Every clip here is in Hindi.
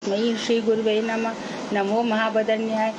तस्मै श्री गुरुवे नमः। नमो महावदन्याय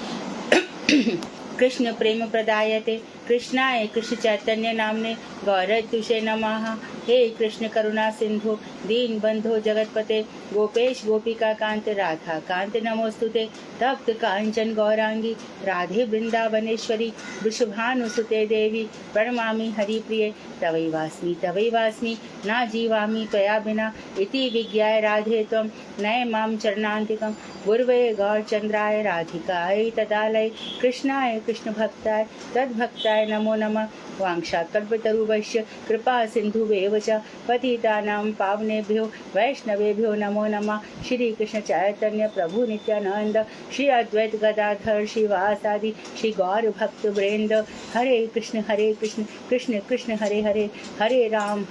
कृष्ण प्रेम प्रदायते कृष्णाय कृष्ण चैतन्य नामने गौरतुषे नमः। हे कृष्ण करुणा सिंधु दीन बंधु जगतपते गोपेश गोपिका कांत राधा कांत नमोस्तुते। तप्त कांचन गौरांगी राधे वृंदावनेश्वरी वृषभानुसुते देवी प्रणमामि हरिप्रिये। तवैवास्मि ना जीवामि त्वया बिना इति विज्ञाय राधे त्वं नय मां चरणान्तिकं। गुरवे गौरचंद्राय राधिकाय तदालय कृष्णाय कृष्ण भक्ताय तद्भक्ताय नमो नमः। वांशाकल्पतरुभ्यश्च कृपा सिन्धुभ्येव च पतितानां पावनेभ्यो वैष्णवेभ्यो नमो नमः। श्री कृष्ण चैतन्य प्रभु नित्यानंद श्री अद्वैत गदाधर श्रीवासादि श्री गौर भक्त वृंद। हरे कृष्ण कृष्ण कृष्ण हरे हरे हरे राम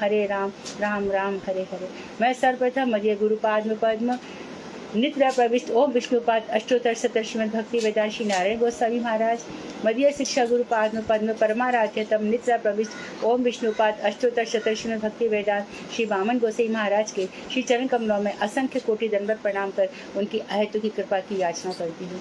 राम राम हरे हरे। मैं सर्वप्रथम मध्य गुरुपाद पद्म नित्य प्रविष्ट ओम विष्णुपाद अष्टोत्तर शतक श्रीमद् भक्ति वेदांत श्री नारायण गोस्वामी महाराज मध्य शिक्षा गुरुपाद पद्म परमाराध्यतम नित्य प्रविष्ट ओम विष्णुपाद अष्टोत्तर शतक श्रीमद् भक्ति वेदांत श्री वामन गोसाई महाराज के श्री चरण कमलों में असंख्य कोटि दंडवत प्रणाम कर उनकी अहेतु की कृपा की याचना करती हूँ।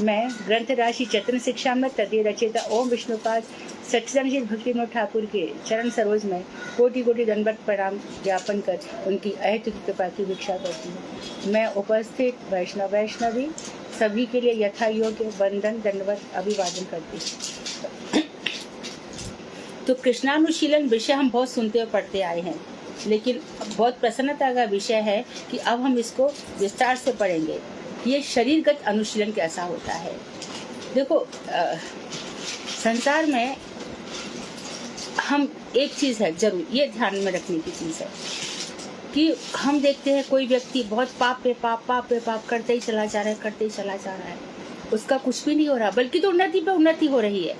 मैं ग्रंथ राशि चतुर्थ शिक्षा में तदीय रचयिता ओम विष्णुपाद सच्चिदानंद भक्ति विनोद ठाकुर के चरण सरोज में कोटि कोटि दंडवत प्रणाम ज्ञापन कर उनकी अहेतु की कृपा की भिक्षा करती हूँ। मैं उपस्थित वैष्णवी सभी के लिए यथा योग्य वंदन दंडवत अभिवादन करती हूँ। तो कृष्णानुशीलन विषय हम बहुत सुनते और पढ़ते आए हैं, लेकिन बहुत प्रसन्नता का विषय है कि अब हम इसको विस्तार से पढ़ेंगे। ये शरीरगत अनुशीलन कैसा होता है। देखो संसार में हम एक चीज़ है जरूर ये ध्यान में रखने की चीज़ है कि हम देखते हैं कोई व्यक्ति बहुत पाप पे पाप करते ही चला जा रहा है, उसका कुछ भी नहीं हो रहा बल्कि तो उन्नति पे उन्नति हो रही है।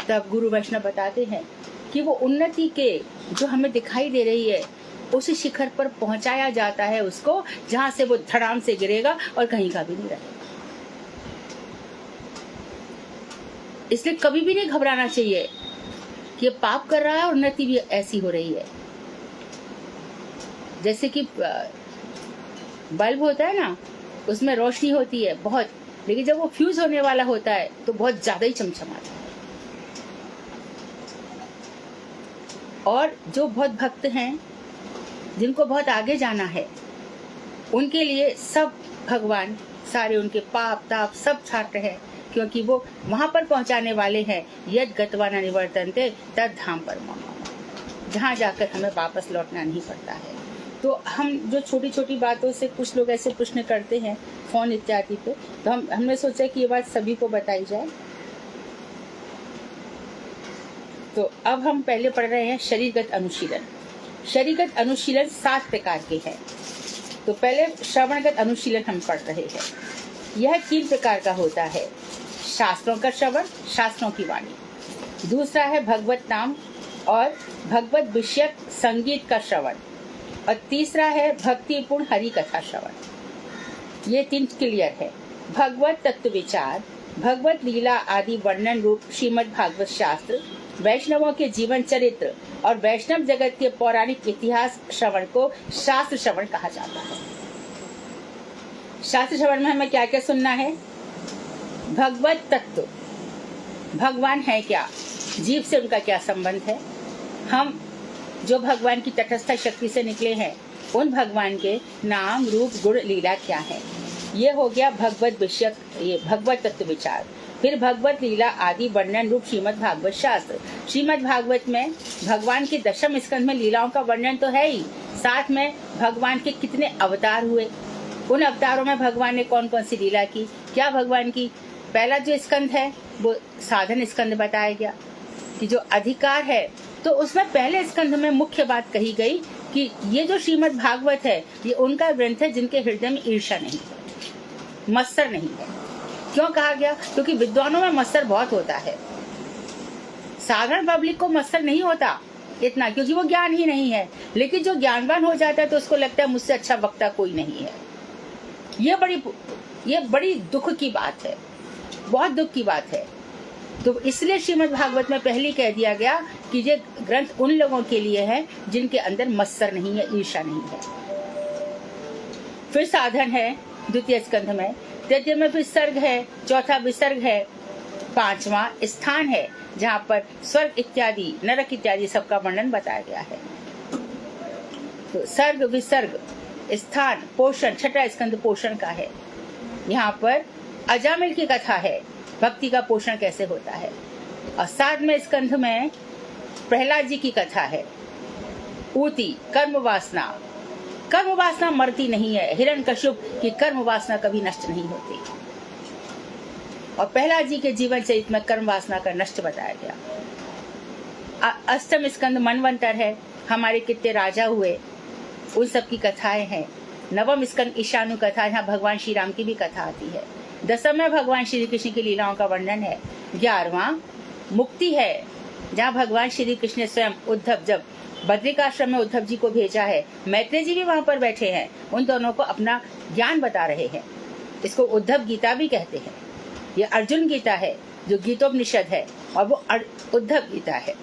तब गुरु वैष्णव बताते हैं कि वो उन्नति के जो हमें दिखाई दे रही है उस शिखर पर पहुंचाया जाता है उसको, जहां से वो धड़ाम से गिरेगा और कहीं का भी नहीं रहेगा। इसलिए कभी भी नहीं घबराना चाहिए कि ये पाप कर रहा है और उन्नति भी ऐसी हो रही है। जैसे कि बल्ब होता है ना, उसमें रोशनी होती है बहुत, लेकिन जब वो फ्यूज होने वाला होता है तो बहुत ज्यादा ही चमचमाता है। और जो बहुत भक्त हैं जिनको बहुत आगे जाना है उनके लिए सब भगवान सारे उनके पाप ताप सब छाट रहे हैं, क्योंकि वो वहां पर पहुंचाने वाले हैं। यद गत्वा न निवर्तन्ते तद धाम परमम्, जहां जाकर हमें वापस लौटना नहीं पड़ता है। तो हम जो छोटी छोटी बातों से कुछ लोग ऐसे प्रश्न करते हैं फोन इत्यादि पे, तो हमने सोचा कि ये बात सभी को बताई जाए। तो अब हम पहले पढ़ रहे हैं शरीरगत अनुशीलन। शरीरगत अनुशीलन 7 प्रकार के हैं। तो पहले श्रवणगत अनुशीलन हम पढ़ रहे हैं। यह 3 प्रकार का होता है। शास्त्रों का श्रवण, शास्त्रों की वाणी। दूसरा है भगवत नाम और भगवत विषयक संगीत का श्रवण। और तीसरा है भक्तिपूर्ण हरि कथा श्रवण। ये 3 क्लियर है। भगवत तत्व विचार, भगवत लीला आदि वर्णन रूप श्रीमद् भागवत शास्त्र, वैष्णवों के जीवन चरित्र और वैष्णव जगत के पौराणिक इतिहास श्रवण को शास्त्र श्रवण कहा जाता है। शास्त्र श्रवण में हमें क्या क्या सुनना है? भगवत तत्व, भगवान है क्या, जीव से उनका क्या संबंध है, हम जो भगवान की तटस्थ शक्ति से निकले हैं उन भगवान के नाम रूप गुण लीला क्या है। ये हो गया भगवत विषयक, ये भगवत तत्व विचार। फिर भगवत लीला आदि वर्णन रूप श्रीमद् भागवत शास्त्र। श्रीमद् भागवत में भगवान के 10वें स्कंध में लीलाओं का वर्णन तो है ही, साथ में भगवान के कितने अवतार हुए, उन अवतारों में भगवान ने कौन कौन सी लीला की, क्या भगवान की। पहला जो स्कंध है वो साधन स्कंध बताया गया कि जो अधिकार है, तो उसमें पहले स्कंध में मुख्य बात कही गई कि ये जो श्रीमद् भागवत है ये उनका ग्रंथ है जिनके हृदय में ईर्ष्या नहीं है, मत्सर नहीं है। क्यों कहा गया? क्योंकि विद्वानों में मत्सर बहुत होता है, साधारण पब्लिक को मत्सर नहीं होता इतना, क्योंकि वो ज्ञान ही नहीं है। लेकिन जो ज्ञानवान हो जाता है तो उसको लगता है मुझसे अच्छा वक्ता कोई नहीं है। ये बड़ी दुख की बात है, बहुत दुख की बात है। तो इसलिए श्रीमद् भागवत में पहले कह दिया गया कि ये ग्रंथ उन लोगों के लिए है जिनके अंदर मत्सर नहीं है, ईर्ष्या नहीं है। फिर साधन है द्वितीय स्कंध में, तृतीय में फिर सर्ग है, चौथा विसर्ग है, पांचवा स्थान है जहाँ पर स्वर्ग इत्यादि नरक इत्यादि सबका वर्णन बताया गया है। तो सर्ग विसर्ग स्थान पोषण, छठा स्कंध पोषण का है। यहाँ पर अजामिल की कथा है, भक्ति का पोषण कैसे होता है। और सातवें स्कंध में प्रहलाद जी की कथा है। ऊती कर्म वासना, कर्म वासना मरती नहीं है, हिरण्यकश्यप की कर्म वासना कभी नष्ट नहीं होती। और प्रहलाद जी के जीवन चरित्र में कर्म वासना का नष्ट बताया गया। अष्टम स्कंद मनवंतर है, हमारे कितने राजा हुए उन सब की कथाएं हैं। नवम स्कंद ईशानु कथा, यहाँ भगवान श्री राम की भी कथा आती है। दसम में भगवान श्री कृष्ण की लीलाओं का वर्णन है। 11वां मुक्ति है, जहाँ भगवान श्री कृष्ण ने स्वयं उद्धव, जब बद्रिकाश्रम में उद्धव जी को भेजा है, मैत्रेय जी भी वहां पर बैठे हैं, उन दोनों को अपना ज्ञान बता रहे हैं। इसको उद्धव गीता भी कहते हैं। ये अर्जुन गीता है जो गीतोपनिषद है, और वो उद्धव गीता है।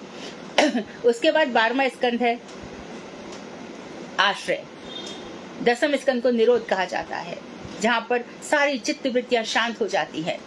उसके बाद 12वां स्कंध है आश्रय। दसम स्कंद को निरोध कहा जाता है, जहाँ पर सारी चित्त वृत्तियां शांत हो जाती हैं।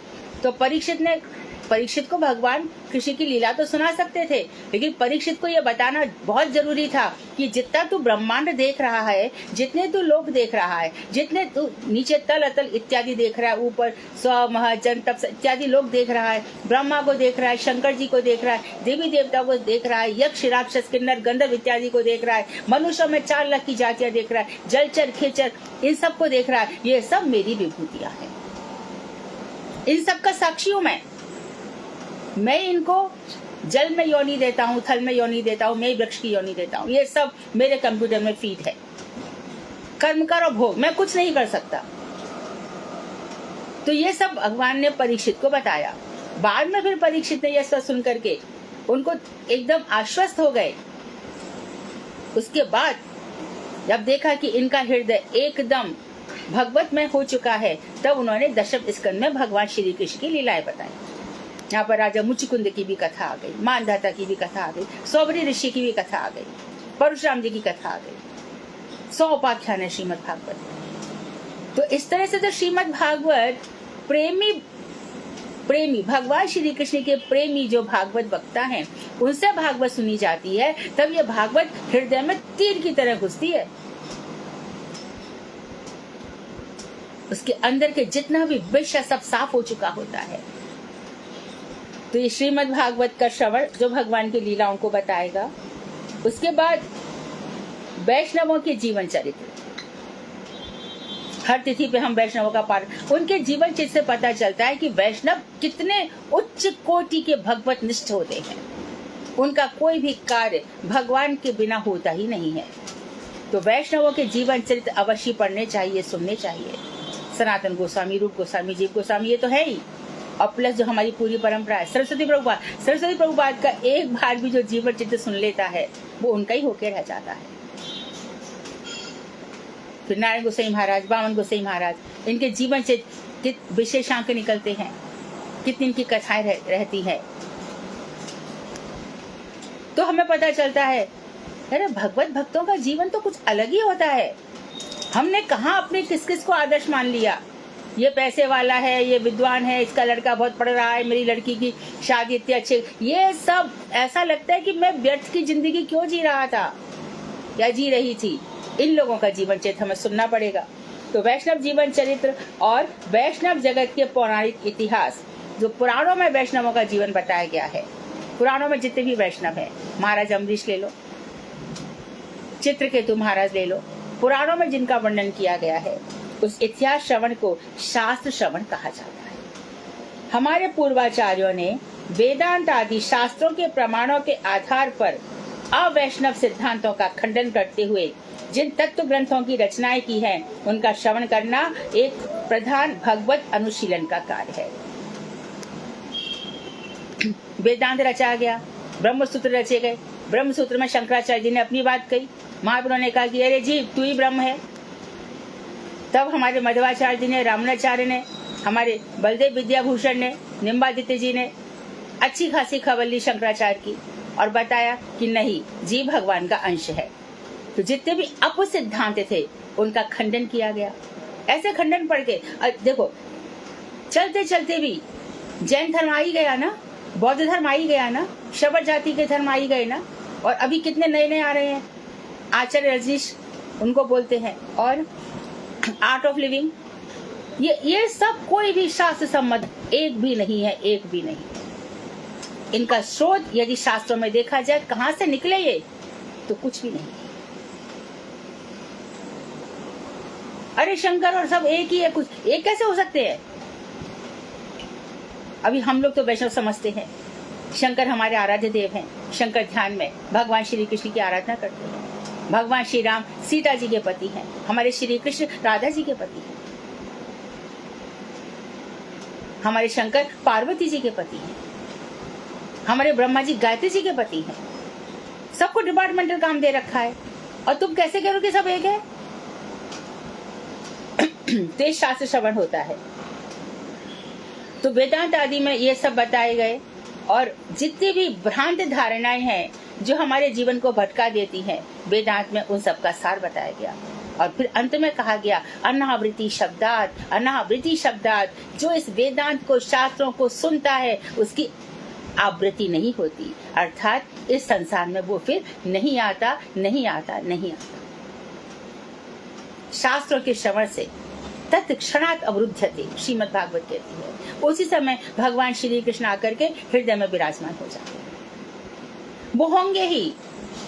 तो परीक्षित को भगवान कृष्ण की लीला तो सुना सकते थे, लेकिन परीक्षित को यह बताना बहुत जरूरी था कि जितना तू ब्रह्मांड देख रहा है, जितने तू लोक देख रहा है, जितने तू नीचे तल अतल इत्यादि देख रहा है, ऊपर स्व मह जन तप इत्यादि लोग देख रहा है, ब्रह्मा को देख रहा है, शंकर जी को देख रहा है, देवी देवता को देख रहा है, यक्ष राक्षस किन्नर गंधर्व इत्यादि को देख रहा है, मनुष्य में 4 लाख की जातियां देख रहा है, जलचर खेचर इन सबको देख रहा है। ये सब मेरी विभूतियां हैं, इन सब का साक्षी हूं मैं इनको जल में योनि देता हूँ, थल में योनि देता हूँ, मैं वृक्ष की योनि देता हूँ। ये सब मेरे कंप्यूटर में फीड है। कर्म करो भोग, मैं कुछ नहीं कर सकता। तो ये सब भगवान ने परीक्षित को बताया। बाद में फिर परीक्षित ने यह सब सुन करके उनको एकदम आश्वस्त हो गए। उसके बाद जब देखा कि इनका हृदय एकदम भगवत में हो चुका है, तब उन्होंने दशम स्कंद में भगवान श्री कृष्ण की लीलाएं बताई। यहाँ पर राजा मुचकुंद की भी कथा आ गई, मानधाता की भी कथा आ गई, सौबरी ऋषि की भी कथा आ गई, परशुराम जी की कथा आ गई। 100 उपाख्यान है श्रीमद् भागवत। तो इस तरह से तो श्रीमद् भागवत प्रेमी भगवान श्री कृष्ण के प्रेमी जो भागवत वक्ता हैं, उनसे भागवत सुनी जाती है, तब ये भागवत हृदय में तीर की तरह घुसती है। उसके अंदर के जितना भी विष सब साफ हो चुका होता है। तो ये श्रीमद् भागवत का श्रवण जो भगवान की लीलाओं को बताएगा। उसके बाद वैष्णवों के जीवन चरित्र, हर तिथि पे हम वैष्णवों का पाठ, उनके जीवन चरित्र से पता चलता है कि वैष्णव कितने उच्च कोटि के भगवत निष्ठ होते हैं। उनका कोई भी कार्य भगवान के बिना होता ही नहीं है। तो वैष्णवों के जीवन चरित्र अवश्य पढ़ने चाहिए, सुनने चाहिए। सनातन गोस्वामी, रूप गोस्वामी, जीव गोस्वामी, ये तो है ही। और प्लस जो हमारी पूरी परंपरा है, सरस्वती प्रभुपाद का एक बार भी जो जीवन चित्र सुन लेता है, वो उनका ही होके रह जाता है। फिर नारायण गोसाई महाराज, बामन गोसाई महाराज, इनके जीवन चित्र विशेषांक निकलते हैं, कितनी इनकी कथाएं रहती है। तो हमें पता चलता है, अरे भगवत भक्तों का जीवन तो कुछ अलग ही होता है। हमने कहाँ अपने किस किस को आदर्श मान लिया, ये पैसे वाला है, ये विद्वान है, इसका लड़का बहुत पढ़ रहा है, मेरी लड़की की शादी इतनी अच्छी। ये सब ऐसा लगता है कि मैं व्यर्थ की जिंदगी क्यों जी रहा था या जी रही थी। इन लोगों का जीवन चरित्र हमें सुनना पड़ेगा। तो वैष्णव जीवन चरित्र और वैष्णव जगत के पौराणिक इतिहास, जो पुराणों में वैष्णवों का जीवन बताया गया है। पुराणों में जितने भी वैष्णव है, महाराज अम्बरीश ले लो, चित्रकेतु महाराज ले लो, पुराणों में जिनका वर्णन किया गया है, उस इतिहास श्रवण को शास्त्र श्रवण कहा जाता है। हमारे पूर्वाचार्यों ने वेदांत आदि शास्त्रों के प्रमाणों के आधार पर अवैष्णव सिद्धांतों का खंडन करते हुए जिन तत्व ग्रंथों की रचनाएं की हैं, उनका श्रवण करना एक प्रधान भगवत अनुशीलन का कार्य है। वेदांत रचा गया, ब्रह्मसूत्र रचे गए। ब्रह्मसूत्र में शंकराचार्य जी ने अपनी बात कही, महापुरुषों ने कहा कि अरे जी तू ही ब्रह्म है। तब हमारे मध्वाचार्य जी ने, रामाचार्य ने, हमारे बलदेव विद्याभूषण ने, निम्बादित्य जी ने अच्छी खासी खबर ली शंकराचार्य की और बताया कि नहीं, जीव भगवान का अंश है। तो जितने भी अपसिद्धांत थे उनका खंडन किया गया। ऐसे खंडन पढ़ के देखो, चलते चलते भी जैन धर्म आ ही गया ना, बौद्ध धर्म आ ही गया ना, शबर जाति के धर्म आ ही गए ना, और अभी कितने नए नए आ रहे हैं, आचार्य रजनीश उनको बोलते हैं, और आर्ट ऑफ लिविंग, ये सब कोई भी शास्त्र सम्मत एक भी नहीं है, एक भी नहीं। इनका स्रोत यदि शास्त्रों में देखा जाए कहां से निकले ये, तो कुछ भी नहीं। अरे शंकर और सब एक ही है, कुछ एक कैसे हो सकते हैं? अभी हम लोग तो वैष्णव समझते हैं, शंकर हमारे आराध्य देव हैं, शंकर ध्यान में भगवान श्री कृष्ण की आराधना करते हैं। भगवान श्री राम सीता जी के पति हैं, हमारे श्री कृष्ण राधा जी के पति हैं, हमारे शंकर पार्वती जी के पति हैं, हमारे ब्रह्मा जी गायत्री जी के पति हैं। सबको डिपार्टमेंटल काम दे रखा है, और तुम कैसे करो कि सब एक है? तेज शास्त्र श्रवण होता है, तो वेदांत आदि में ये सब बताए गए, और जितनी भी भ्रांत धारणाएं हैं जो हमारे जीवन को भटका देती हैं, वेदांत में उन सब का सार बताया गया। और फिर अंत में कहा गया अनावृत्ति शब्दात, अनावृत्ति शब्दात, जो इस वेदांत को शास्त्रों को सुनता है उसकी आवृत्ति नहीं होती, अर्थात इस संसार में वो फिर नहीं आता, नहीं आता, नहीं आता। शास्त्रों के श्रवण से तत्क्षणात् अवरुध्यते, श्रीमद् भागवत कहती है, उसी समय भगवान श्री कृष्ण आकर के हृदय में विराजमान हो जाते हैं। वो होंगे ही,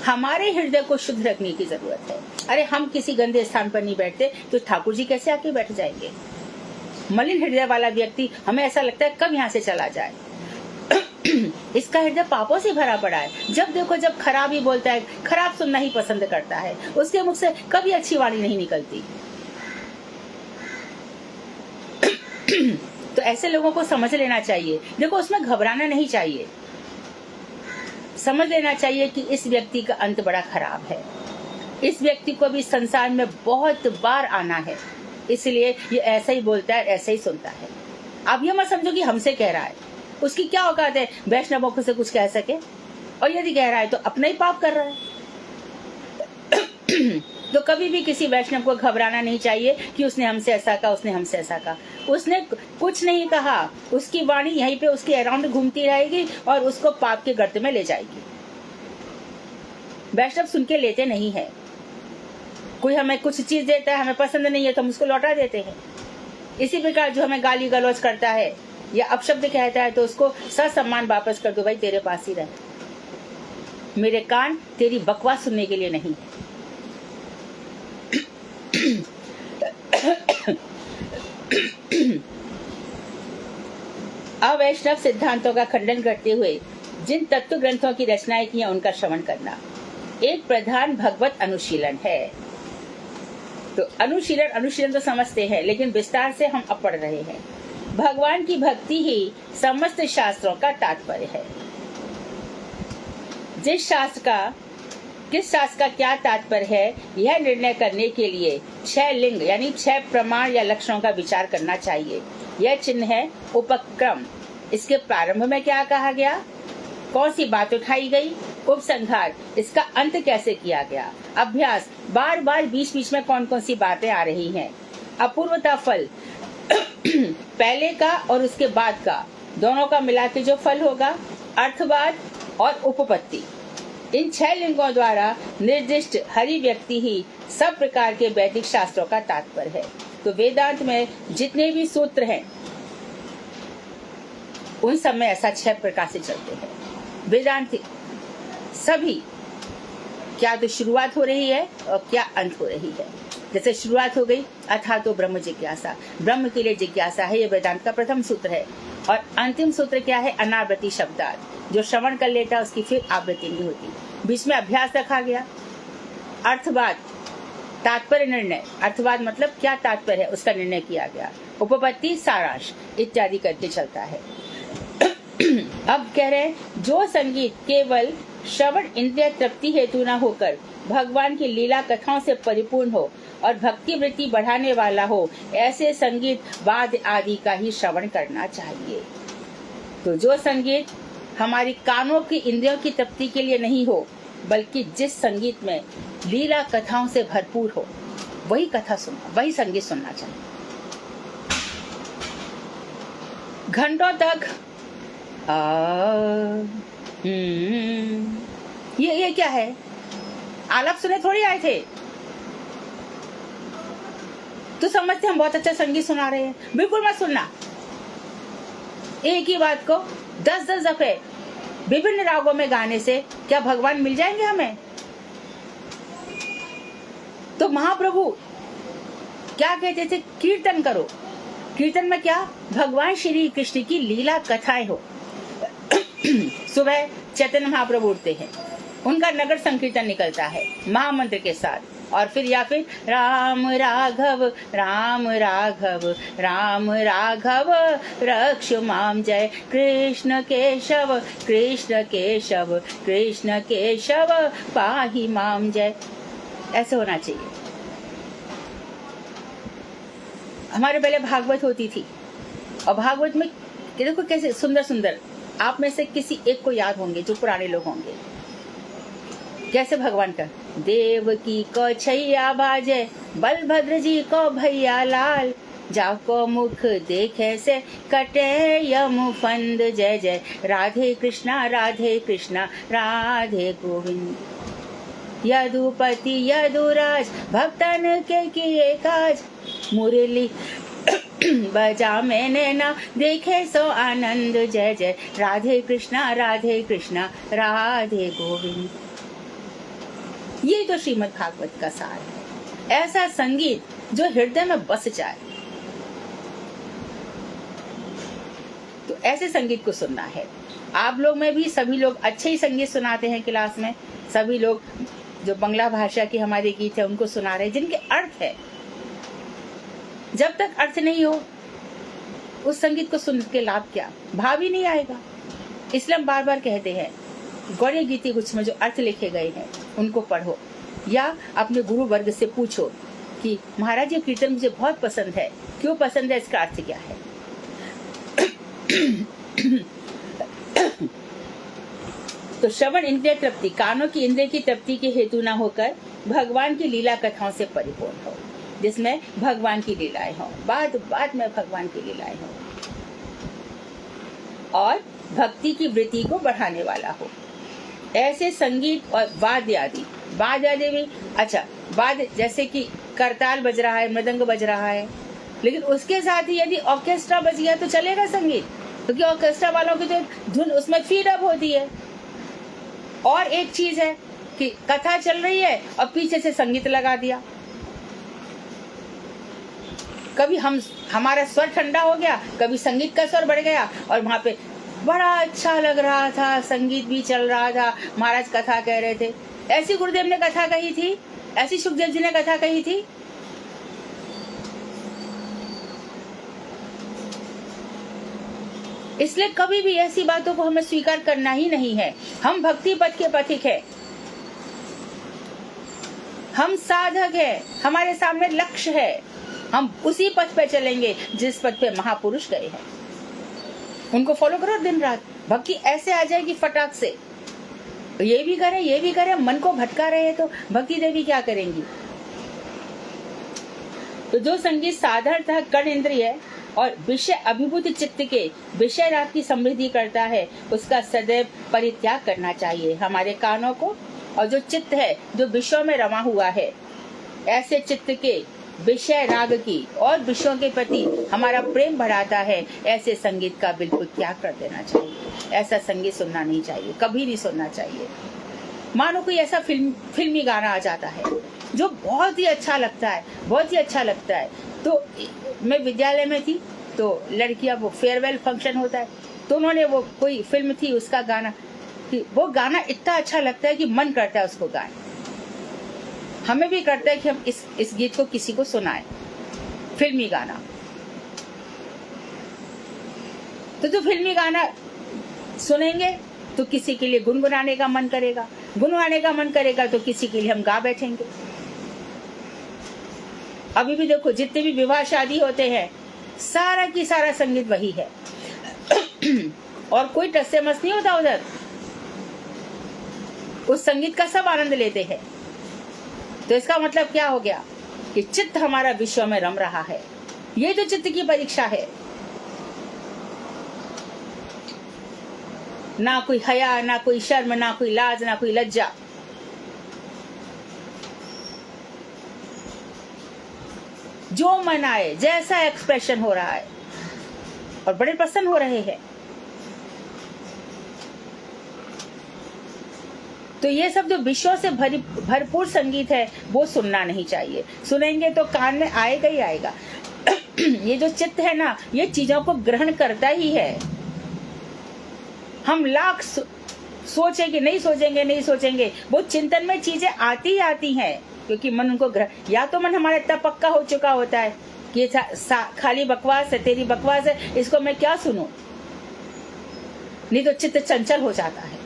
हमारे हृदय को शुद्ध रखने की जरूरत है। अरे हम किसी गंदे स्थान पर नहीं बैठते तो ठाकुर जी कैसे आके बैठ जाएंगे? मलिन हृदय वाला व्यक्ति, हमें ऐसा लगता है कब यहाँ से चला जाए। इसका हृदय पापों से भरा पड़ा है, जब देखो जब खराब ही बोलता है, खराब सुनना ही पसंद करता है, उसके मुख से कभी अच्छी वाणी नहीं निकलती। तो ऐसे लोगों को समझ लेना चाहिए, देखो उसमें घबराना नहीं चाहिए, समझ लेना चाहिए कि इस व्यक्ति का अंत बड़ा खराब है, इस व्यक्ति को भी संसार में बहुत बार आना है, इसलिए ये ऐसा ही बोलता है, ऐसा ही सुनता है। आप ये मत समझो कि हमसे कह रहा है, उसकी क्या औकात है वैष्णवों से कुछ कह सके, और यदि कह रहा है तो अपना ही पाप कर रहा है। तो कभी भी किसी वैष्णव को घबराना नहीं चाहिए कि उसने हमसे ऐसा कहा, उसने हमसे ऐसा कहा। उसने कुछ नहीं कहा, उसकी वाणी यहीं पे उसके अराउंड घूमती रहेगी और उसको पाप के गर्त में ले जाएगी। वैष्णव सुन के लेते नहीं है, कोई हमें कुछ चीज देता है, हमें पसंद नहीं है तो हम उसको लौटा देते हैं। इसी प्रकार जो हमें गाली गलौज करता है या अपशब्द कहता है तो उसको ससम्मान वापस कर दो, भाई तेरे पास ही रहे, मेरे कान तेरी बकवास सुनने के लिए नहीं। अवैष्णव सिद्धांतों का खंडन करते हुए जिन तत्व ग्रंथों की रचनाएं की हैं उनका श्रवण करना एक प्रधान भगवत अनुशीलन है। तो अनुशीलन तो समझते हैं, लेकिन विस्तार से हम अब पढ़ रहे हैं। भगवान की भक्ति ही समस्त शास्त्रों का तात्पर्य है। किस शास्त्र का क्या तात्पर्य है, यह निर्णय करने के लिए 6 लिंग यानी 6 प्रमाण या लक्षणों का विचार करना चाहिए। यह चिन्ह है उपक्रम। इसके प्रारंभ में क्या कहा गया, कौन सी बात उठाई गई, उपसंहार, इसका अंत कैसे किया गया, अभ्यास, बार बार बीच बीच में कौन कौन सी बातें आ रही हैं, अपूर्वता फल, पहले का और उसके बाद का दोनों का मिला के जो फल होगा, अर्थवाद और उपपत्ति। इन 6 लिंगों द्वारा निर्दिष्ट हरि व्यक्ति ही सब प्रकार के वैदिक शास्त्रों का तात्पर्य है। तो वेदांत में जितने भी सूत्र हैं उन सब में ऐसा 6 प्रकार से चलते हैं। वेदांत सभी क्या तो शुरुआत हो रही है और क्या अंत हो रही है। जैसे शुरुआत हो गई अथा तो ब्रह्म जिज्ञासा, ब्रह्म के लिए जिज्ञासा है, ये वेदांत का प्रथम सूत्र है। और अंतिम सूत्र क्या है, अनावृत्ति शब्दात, जो श्रवण कर लेता है उसकी फिर आवृत्ति नहीं होती। बीच में अभ्यास रखा गया। अर्थवाद, तात्पर्य निर्णय, अर्थवाद मतलब क्या तात्पर्य है उसका निर्णय किया गया। उपपत्ति, सारांश इत्यादि करके चलता है। अब कह रहे हैं जो संगीत केवल श्रवण इंद्रिय तृप्ति हेतु न होकर भगवान की लीला कथाओं से परिपूर्ण हो और भक्ति वृत्ति बढ़ाने वाला हो, ऐसे संगीत वाद्य आदि का ही श्रवण करना चाहिए। तो जो संगीत हमारी कानों की इंद्रियों की तृप्ति के लिए नहीं हो, बल्कि जिस संगीत में लीला कथाओं से भरपूर हो, वही कथा सुनना, वही संगीत सुनना चाहिए। घंटों तक ये क्या है? आलाप सुने थोड़ी आए थे तो समझते हम बहुत अच्छा संगीत सुना रहे हैं। बिल्कुल मत सुनना। एक ही बात को 10-10 दफे विभिन्न रागों में गाने से क्या भगवान मिल जाएंगे हमें? तो महाप्रभु क्या कहते थे? कीर्तन करो। कीर्तन में क्या? भगवान श्री कृष्ण की लीला कथाएं हो। सुबह चैतन्य महाप्रभु उठते हैं, उनका नगर संकीर्तन निकलता है महामंत्र के साथ, और फिर या फिर राम राघव राम राघव राम राघव रक्ष माम जय, कृष्ण केशव कृष्ण केशव कृष्ण केशव पाहि माम जय। ऐसे होना चाहिए। हमारे पहले भागवत होती थी, और भागवत में देखो कैसे सुंदर सुंदर, आप में से किसी एक को याद होंगे जो पुराने लोग होंगे, कैसे भगवान का देवकी को छैया बाजे, बलभद्र जी को भैया लाल, जाको मुख देखे से कटे यम फंद, जय जय राधे कृष्णा राधे गोविंद। यदुपति यदुराज भक्तन के किए काज, मुरली बजा मैंने ना देखे सो आनंद, जय जय राधे कृष्णा राधे गोविंद। ये तो श्रीमद् भागवत का सार है। ऐसा संगीत जो हृदय में बस जाए, तो ऐसे संगीत को सुनना है। आप लोग में भी सभी लोग अच्छे ही संगीत सुनाते हैं क्लास में। सभी लोग जो बंगला भाषा के हमारे गीत है उनको सुना रहे हैं जिनके अर्थ है। जब तक अर्थ नहीं हो उस संगीत को सुन के लाभ क्या? भाव ही नहीं आएगा। इसलिए हम बार बार कहते हैं गौड़ीय गीति कुछ में जो अर्थ लिखे गए हैं उनको पढ़ो, या अपने गुरु वर्ग से पूछो कि महाराज ये कीर्तन मुझे बहुत पसंद है, क्यों पसंद है, इसका अर्थ क्या है। तो श्रवण इंद्रिय तृप्ति, कानों की इंद्रिय की तृप्ति के हेतु न होकर भगवान की लीला कथाओं से परिपूर्ण हो, जिसमें भगवान की लीलाएं हो, बाद में भगवान की लीलाएं हो, और भक्ति की वृत्ति को बढ़ाने वाला हो। ऐसे संगीत और वाद्य आदि भी अच्छा, वाद्य जैसे कि करताल बज रहा है, मृदंग बज रहा है, लेकिन उसके साथ ही यदि ऑर्केस्ट्रा बज गया तो चलेगा संगीत, क्योंकि ऑर्केस्ट्रा वालों की तो धुन उसमें फीड अप होती है। और एक चीज है कि कथा चल रही है और पीछे से संगीत लगा दिया, कभी हमारा स्वर ठंडा हो गया, कभी संगीत का स्वर बढ़ गया, और वहां पे बड़ा अच्छा लग रहा था, संगीत भी चल रहा था, महाराज कथा कह रहे थे। ऐसी गुरुदेव ने कथा कही थी, ऐसी सुखदेव जी ने कथा कही थी। इसलिए कभी भी ऐसी बातों को हमें स्वीकार करना ही नहीं है। हम भक्ति पथ के पथिक हैं, हम साधक हैं, हमारे सामने लक्ष्य है, हम उसी पथ पे चलेंगे जिस पथ पे महापुरुष गए हैं। उनको फॉलो करो दिन रात, भक्ति ऐसे आ जाएगी फटाक से। ये भी करें, मन को भटका रहे हैं तो भक्ति देवी क्या करेंगी। तो जो संगीत साधारणतः कर्ण इंद्रिय और विषय अभिभूत चित्त के विषय राग की समृद्धि करता है, उसका सदैव परित्याग करना चाहिए हमारे कानों को। और जो चित्त है जो विषयों में रमा हुआ है, ऐसे चित्त के विषय राग की और विषयों के प्रति हमारा प्रेम बढ़ाता है, ऐसे संगीत का बिल्कुल त्याग कर देना चाहिए। ऐसा संगीत सुनना नहीं चाहिए, कभी नहीं सुनना चाहिए। मानो कोई ऐसा फिल्मी गाना आ जाता है जो बहुत ही अच्छा लगता है, तो मैं विद्यालय में थी, तो लड़कियां, वो फेयरवेल फंक्शन होता है, तो उन्होंने वो कोई फिल्म थी उसका गाना, कि वो गाना इतना अच्छा लगता है कि मन करता है उसको गाएं। हमें भी करता है कि हम इस गीत को किसी को सुनाएं, फिल्मी गाना। तो जो फिल्मी गाना सुनेंगे तो किसी के लिए गुनगुनाने का मन करेगा, तो किसी के लिए हम गा बैठेंगे। अभी भी देखो जितने भी विवाह शादी होते हैं, सारा की सारा संगीत वही है और कोई टस से मस नहीं होता उधर, उस संगीत का सब आनंद लेते हैं। तो इसका मतलब क्या हो गया कि चित्त हमारा विश्व में रम रहा है। ये तो चित्त की परीक्षा है। ना कोई हया, ना कोई शर्म, ना कोई लाज, ना कोई लज्जा। जो मन आए, जैसा एक्सप्रेशन हो रहा है, और बड़े प्रसन्न हो रहे हैं। तो ये सब जो विषयों से भरपूर संगीत है वो सुनना नहीं चाहिए। सुनेंगे तो कान में आएगा ही आएगा। ये जो चित्त है ना, ये चीजों को ग्रहण करता ही है। हम लाख सोचेंगे, नहीं सोचेंगे, वो चिंतन में चीजें आती ही आती हैं, क्योंकि मन उनको या तो मन हमारा इतना पक्का हो चुका होता है कि खाली बकवास है, तेरी बकवास है, इसको मैं क्या सुनूं। नहीं तो चित्त चंचल हो जाता है।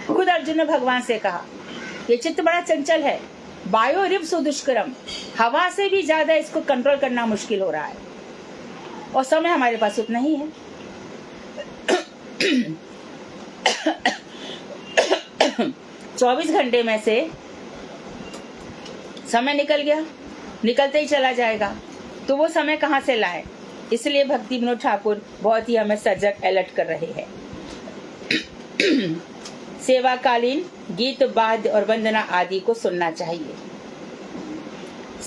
खुद अर्जुन ने भगवान से कहा, ये चित्त बड़ा चंचल है, वायु रिव सुदुष्करम, हवा से भी ज्यादा इसको कंट्रोल करना मुश्किल हो रहा है, और समय हमारे पास उतना ही है। 24 घंटे में से समय निकल गया, निकलते ही चला जाएगा, तो वो समय कहाँ से लाए। इसलिए भक्ति विनोद ठाकुर बहुत ही हमें सजग अलर्ट कर रहे हैं। सेवाकालीन गीत, वाद्य और वंदना आदि को सुनना चाहिए।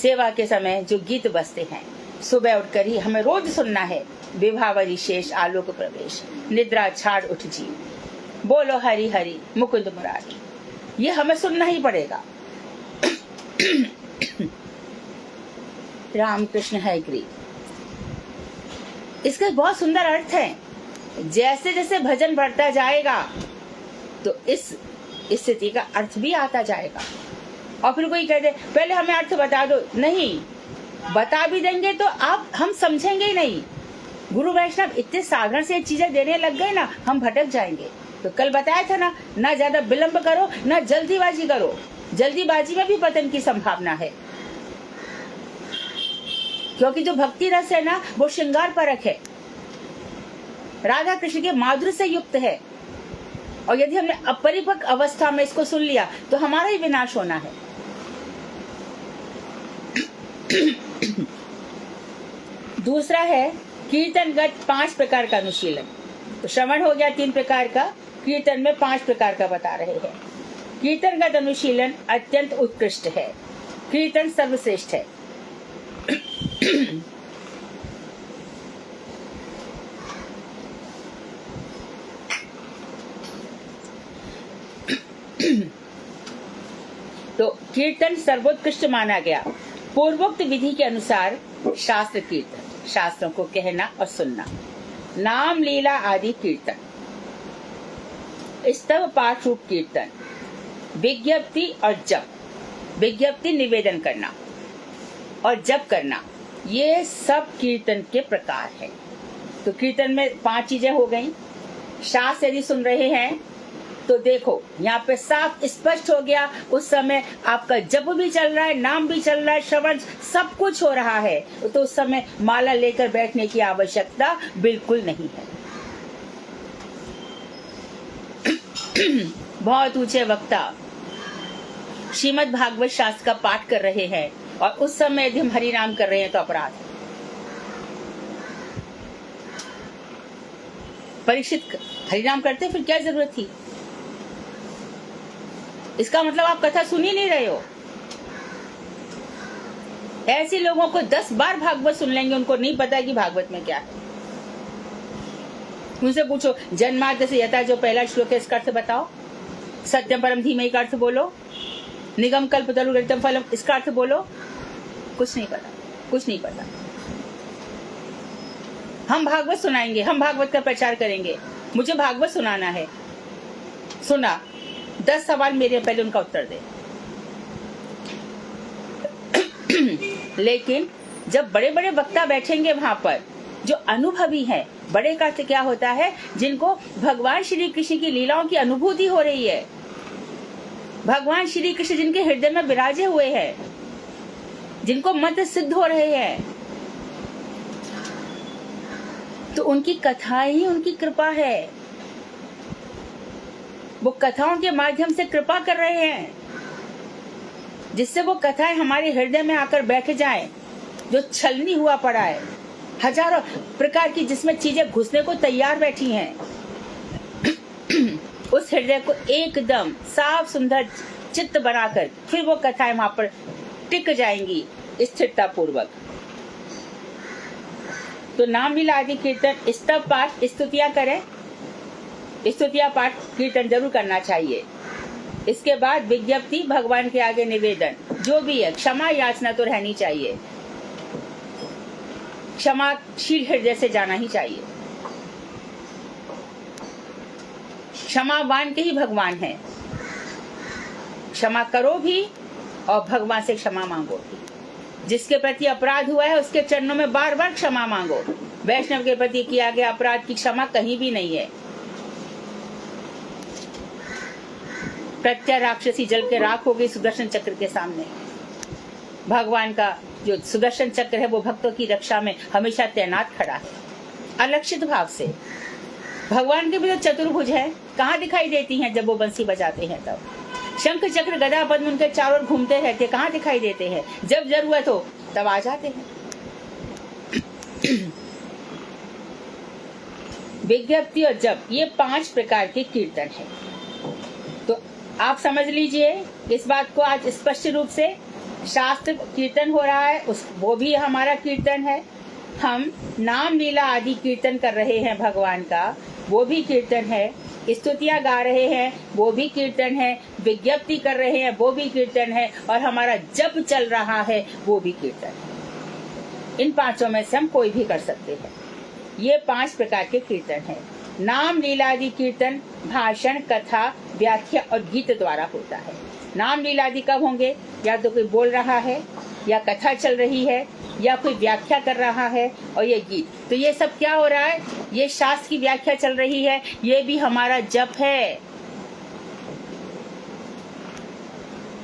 सेवा के समय जो गीत बजते हैं, सुबह उठकर ही हमें रोज सुनना है। विभावरी शेष आलोक प्रवेश, निद्रा छाड़ उठ जी, बोलो हरि हरि मुकुंद मुरारी, ये हमें सुनना ही पड़ेगा। राम कृष्ण है गिरी, इसका बहुत सुंदर अर्थ है। जैसे जैसे भजन बढ़ता जाएगा तो इस स्थिति का अर्थ भी आता जाएगा। और फिर कोई कह दे पहले हमें अर्थ बता दो, नहीं बता भी देंगे तो हम समझेंगे ही नहीं। गुरु वैष्णव इतने साधारण से चीजें देने लग गए ना, हम भटक जाएंगे। तो कल बताया था ना ज्यादा विलंब करो, ना जल्दीबाजी करो। जल्दीबाजी में भी पतन की संभावना है, क्योंकि जो भक्ति रस है ना, वो श्रृंगार परक है, राधा कृष्ण के माधुर्य से युक्त है। और यदि हमने अपरिपक्व अवस्था में इसको सुन लिया तो हमारा ही विनाश होना है। दूसरा है कीर्तनगत 5 प्रकार का अनुशीलन। तो श्रवण हो गया 3 प्रकार का, कीर्तन में 5 प्रकार का बता रहे हैं। कीर्तनगत अनुशीलन अत्यंत उत्कृष्ट है, कीर्तन सर्वश्रेष्ठ है। तो कीर्तन सर्वोत्कृष्ट माना गया। पूर्वोक्त विधि के अनुसार शास्त्र कीर्तन, शास्त्रों को कहना और सुनना, नाम लीला आदि कीर्तन, स्तव पाठ रूप कीर्तन, विज्ञप्ति और जप, विज्ञप्ति निवेदन करना और जप करना, ये सब कीर्तन के प्रकार हैं। तो कीर्तन में 5 चीजें हो गई। शास्त्र यदि सुन रहे हैं तो देखो यहाँ पे साफ स्पष्ट हो गया, उस समय आपका जप भी चल रहा है, नाम भी चल रहा है, श्रवण सब कुछ हो रहा है। तो उस समय माला लेकर बैठने की आवश्यकता बिल्कुल नहीं है। बहुत ऊंचे वक्ता श्रीमद् भागवत शास्त्र का पाठ कर रहे हैं और उस समय यदि हम हरि नाम कर रहे हैं तो अपराध है। परीक्षित हरि नाम करते फिर क्या जरूरत थी। इसका मतलब आप कथा सुन ही नहीं रहे हो। ऐसे लोगों को 10 बार भागवत सुन लेंगे, उनको नहीं पता कि भागवत में क्या है। उनसे पूछो जन्माद्य से यथा जो पहला श्लोक है, इसका अर्थ बताओ। सत्यम परम धीमहि का अर्थ बोलो। निगम कल्प तरु गणितम फलम, इसका अर्थ बोलो। कुछ नहीं पता, कुछ नहीं पता। हम भागवत सुनाएंगे, हम भागवत का प्रचार करेंगे, मुझे भागवत सुनाना है। सुना 10 सवाल मेरे, पहले उनका उत्तर दे। लेकिन जब बड़े बड़े वक्ता बैठेंगे वहां पर, जो अनुभवी हैं, बड़े का अर्थ क्या होता है, जिनको भगवान श्री कृष्ण की लीलाओं की अनुभूति हो रही है, भगवान श्री कृष्ण जिनके हृदय में विराजे हुए हैं, जिनको मंत्र सिद्ध हो रहे हैं, तो उनकी कथाएं ही उनकी कृपा है। वो कथाओं के माध्यम से कृपा कर रहे हैं। जिससे वो कथाएं हमारे हृदय में आकर बैठ जाएं, जो छलनी हुआ पड़ा है, हजारों प्रकार की जिसमें चीजें घुसने को तैयार बैठी हैं, उस हृदय को एकदम साफ सुंदर चित्त बनाकर फिर वो कथाएं वहां पर टिक जाएंगी स्थिरता पूर्वक। तो नाम लीला आदि कीर्तन स्तव पाठ स्तुतियां करें, स्तुतियां पाठ कीर्तन जरूर करना चाहिए। इसके बाद विज्ञप्ति, भगवान के आगे निवेदन, जो भी है क्षमा याचना तो रहनी चाहिए, क्षमाशील हृदय से जाना ही चाहिए। क्षमावान के ही भगवान है, क्षमा करो भी और भगवान से क्षमा मांगो भी। जिसके प्रति अपराध हुआ है उसके चरणों में बार बार क्षमा मांगो। वैष्णव के प्रति किया गया अपराध की क्षमा कहीं भी नहीं है। प्रत्यय राक्षसी जल के राख हो गई सुदर्शन चक्र के सामने। भगवान का जो सुदर्शन चक्र है वो भक्तों की रक्षा में हमेशा तैनात खड़ा है, अलक्षित भाव से। भगवान के भी तो चतुर्भुज है, कहाँ दिखाई देती हैं जब वो बंसी बजाते हैं तब। शंख चक्र गदा पद्म उनके चारों ओर घूमते रहते, कहाँ दिखाई देते हैं, जब जरूरत हो तब आ जाते हैं। विज्ञप्ति और जप, ये 5 प्रकार के कीर्तन है। तो आप समझ लीजिए इस बात को आज स्पष्ट रूप से। शास्त्र कीर्तन हो रहा है, वो भी हमारा कीर्तन है। हम नाम लीला आदि कीर्तन कर रहे हैं भगवान का, वो भी कीर्तन है। स्तुतियां गा रहे हैं, वो भी कीर्तन है। विज्ञप्ति कर रहे हैं, वो भी कीर्तन है। और हमारा जप चल रहा है, वो भी कीर्तन है। इन 5 में से हम कोई भी कर सकते हैं। ये 5 प्रकार के कीर्तन है। नाम लीला आदि कीर्तन भाषण, कथा, व्याख्या और गीत द्वारा होता है। नाम लीला आदि कब होंगे? या तो कोई बोल रहा है, या कथा चल रही है, या कोई व्याख्या कर रहा है, और ये गीत। तो ये सब क्या हो रहा है? ये शास्त्र की व्याख्या चल रही है, ये भी हमारा जप है,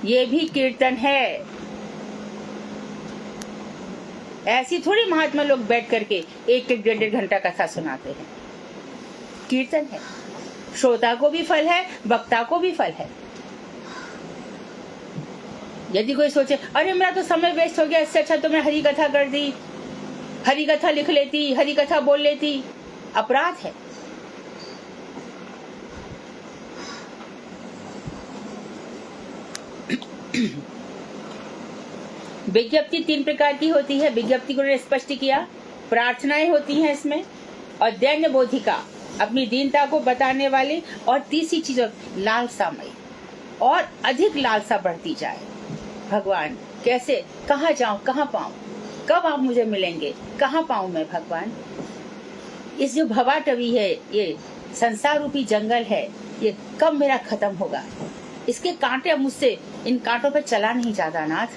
ये भी कीर्तन है। ऐसी थोड़ी महात्मा लोग बैठ करके 1-1, 1.5 घंटा कथा सुनाते हैं। कीर्तन है, श्रोता को भी फल है, वक्ता को भी फल है। यदि कोई सोचे अरे मेरा तो समय वेस्ट हो गया, इससे अच्छा तो मैं हरि कथा कर दी, हरि कथा लिख लेती, हरि कथा बोल लेती, अपराध है। विज्ञप्ति 3 प्रकार की होती है। विज्ञप्ति को स्पष्ट किया, प्रार्थनाएं होती हैं इसमें, और दैन्य बोधिका अपनी दीनता को बताने वाली, और तीसरी चीज लालसामयी, और अधिक लालसा बढ़ती जाए। भगवान कैसे, कहाँ जाऊं, कहाँ पाऊं, कब आप मुझे मिलेंगे, कहाँ पाऊं मैं भगवान। इस जो भवाटवी है, ये संसार रूपी जंगल है, ये कब मेरा खत्म होगा। इसके कांटे अब मुझसे, इन कांटों पे चला नहीं जाता नाथ,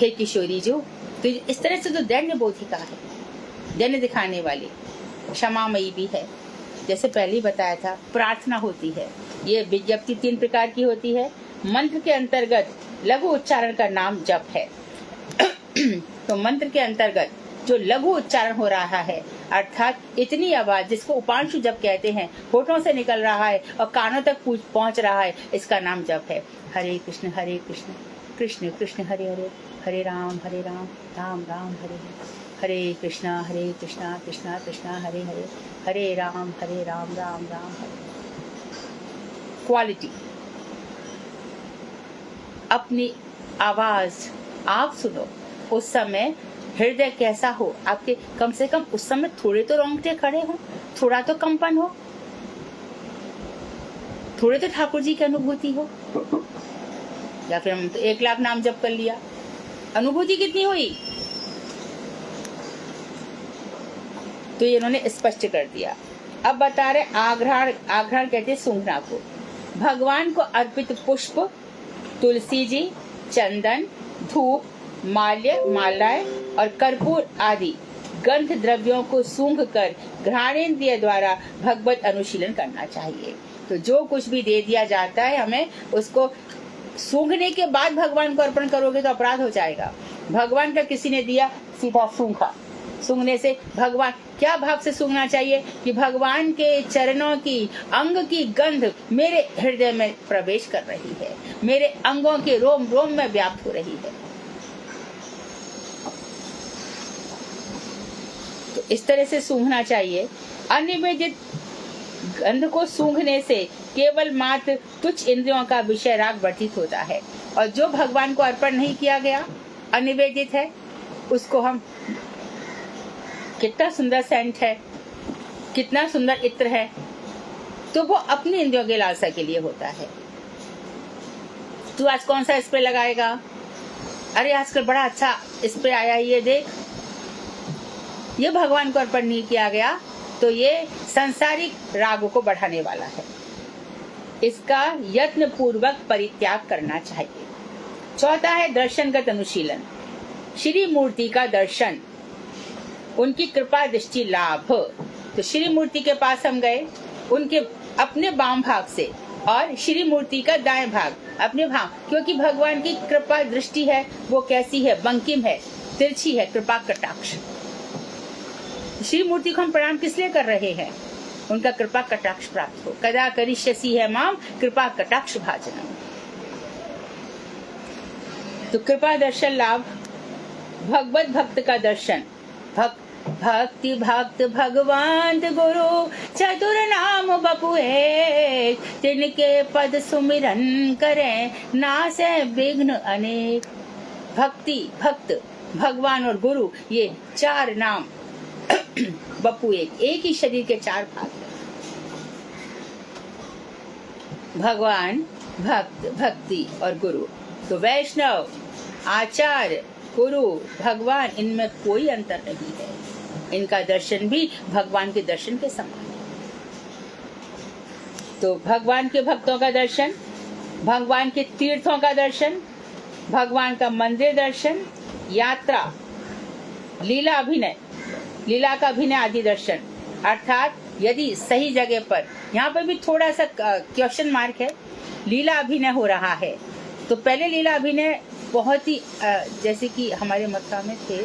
हे किशोरी जो। तो इस तरह से तो दैन्य बोधिका है, दैन्य दिखाने वाली। क्षमामयी भी है, जैसे पहले ही बताया था। प्रार्थना होती है, ये विज्ञप्ति 3 प्रकार की होती है। मंत्र के अंतर्गत लघु उच्चारण का नाम जप है। तो मंत्र के अंतर्गत जो लघु उच्चारण हो रहा है, अर्थात इतनी आवाज जिसको उपांशु जप कहते हैं, होठों से निकल रहा है और कानों तक पहुंच रहा है, इसका नाम जप है। हरे कृष्ण कृष्ण कृष्ण हरे हरे, हरे राम राम राम हरे हरे, हरे कृष्णा कृष्णा कृष्णा हरे हरे, हरे राम राम राम हरे। क्वालिटी, अपनी आवाज आप सुनो, उस समय हृदय कैसा हो आपके, कम से कम उस समय थोड़े तो रोंगटे खड़े हो, थोड़ा तो कंपन हो, थोड़े तो ठाकुर जी की अनुभूति हो। या फिर हम तो 1 लाख नाम जप कर लिया, अनुभूति कितनी हुई? तो ये इन्होंने स्पष्ट कर दिया। अब बता रहे आघ्राण कहते सूंघना को। भगवान को अर्पित पुष्प, तुलसी जी, चंदन, धूप, माल्य, मालाएं और कर्पूर आदि गंध द्रव्यों को सूंघकर घ्राणेन्द्रिय द्वारा भगवत अनुशीलन करना चाहिए। तो जो कुछ भी दे दिया जाता है हमें, उसको सूंघने के बाद भगवान को अर्पण करोगे तो अपराध हो जाएगा। भगवान का किसी ने दिया, सीधा सूंघा, सूंघने से भगवान, क्या भाव से सूंघना चाहिए कि भगवान के चरणों की अंग की गंध मेरे हृदय में प्रवेश कर रही है, मेरे अंगों के रोम रोम में व्याप्त हो रही है। तो इस तरह से सूंघना चाहिए। अनिवेदित गंध को सूंघने से केवल मात्र तुच्छ इंद्रियों का विषय राग वर्जित होता है, और जो भगवान को अर्पण नहीं किया गया, अनिवेदित है, उसको हम, कितना सुंदर सेंट है, कितना सुंदर इत्र है, तो वो अपनी इंद्रियों के लालसा के लिए होता है। तू आज कौन सा स्प्रे लगाएगा? अरे आजकल बड़ा अच्छा स्प्रे आया, ये देख। ये भगवान को अर्पण नहीं किया गया तो ये सांसारिक रागों को बढ़ाने वाला है। इसका यत्न पूर्वक परित्याग करना चाहिए। चौथा है दर्शनगत अनुशीलन। श्री मूर्ति का दर्शन, उनकी कृपा दृष्टि लाभ। तो श्री मूर्ति के पास हम गए, उनके अपने बाम भाग से, और श्री मूर्ति का दाएं भाग अपने भाग, क्योंकि भगवान की कृपा दृष्टि है वो कैसी है? बंकिम है, तिरछी है, कृपा कटाक्ष। श्री मूर्ति को हम प्रणाम किस लिए कर रहे हैं? उनका कृपा कटाक्ष प्राप्त हो। कदा करिष्यसि है माम कृपा कटाक्ष भाजनम। तो कृपा दर्शन लाभ, भगवत भक्त का दर्शन, भक्ति भक्त भगवान गुरु चतुर नाम बपुए, तिनके पद सुमिरन करें नासे विघ्न अनेक। भक्ति, भक्त, भगवान और गुरु, ये चार नाम बपू एक ही शरीर के चार भाग हैं। भगवान, भक्त, भक्ति और गुरु। तो वैष्णव, आचार्य, गुरु, भगवान, इनमें कोई अंतर नहीं है। इनका दर्शन भी भगवान के दर्शन के समान है। तो भगवान के भक्तों का दर्शन, भगवान के तीर्थों का दर्शन, भगवान का मंदिर दर्शन, यात्रा, लीला अभिनय, लीला का अभिनय आदि दर्शन। अर्थात यदि सही जगह पर, यहाँ पर भी थोड़ा सा क्वेश्चन मार्क है, लीला अभिनय हो रहा है तो पहले लीला अभिनय बहुत ही जैसे कि हमारे मक्का में थे,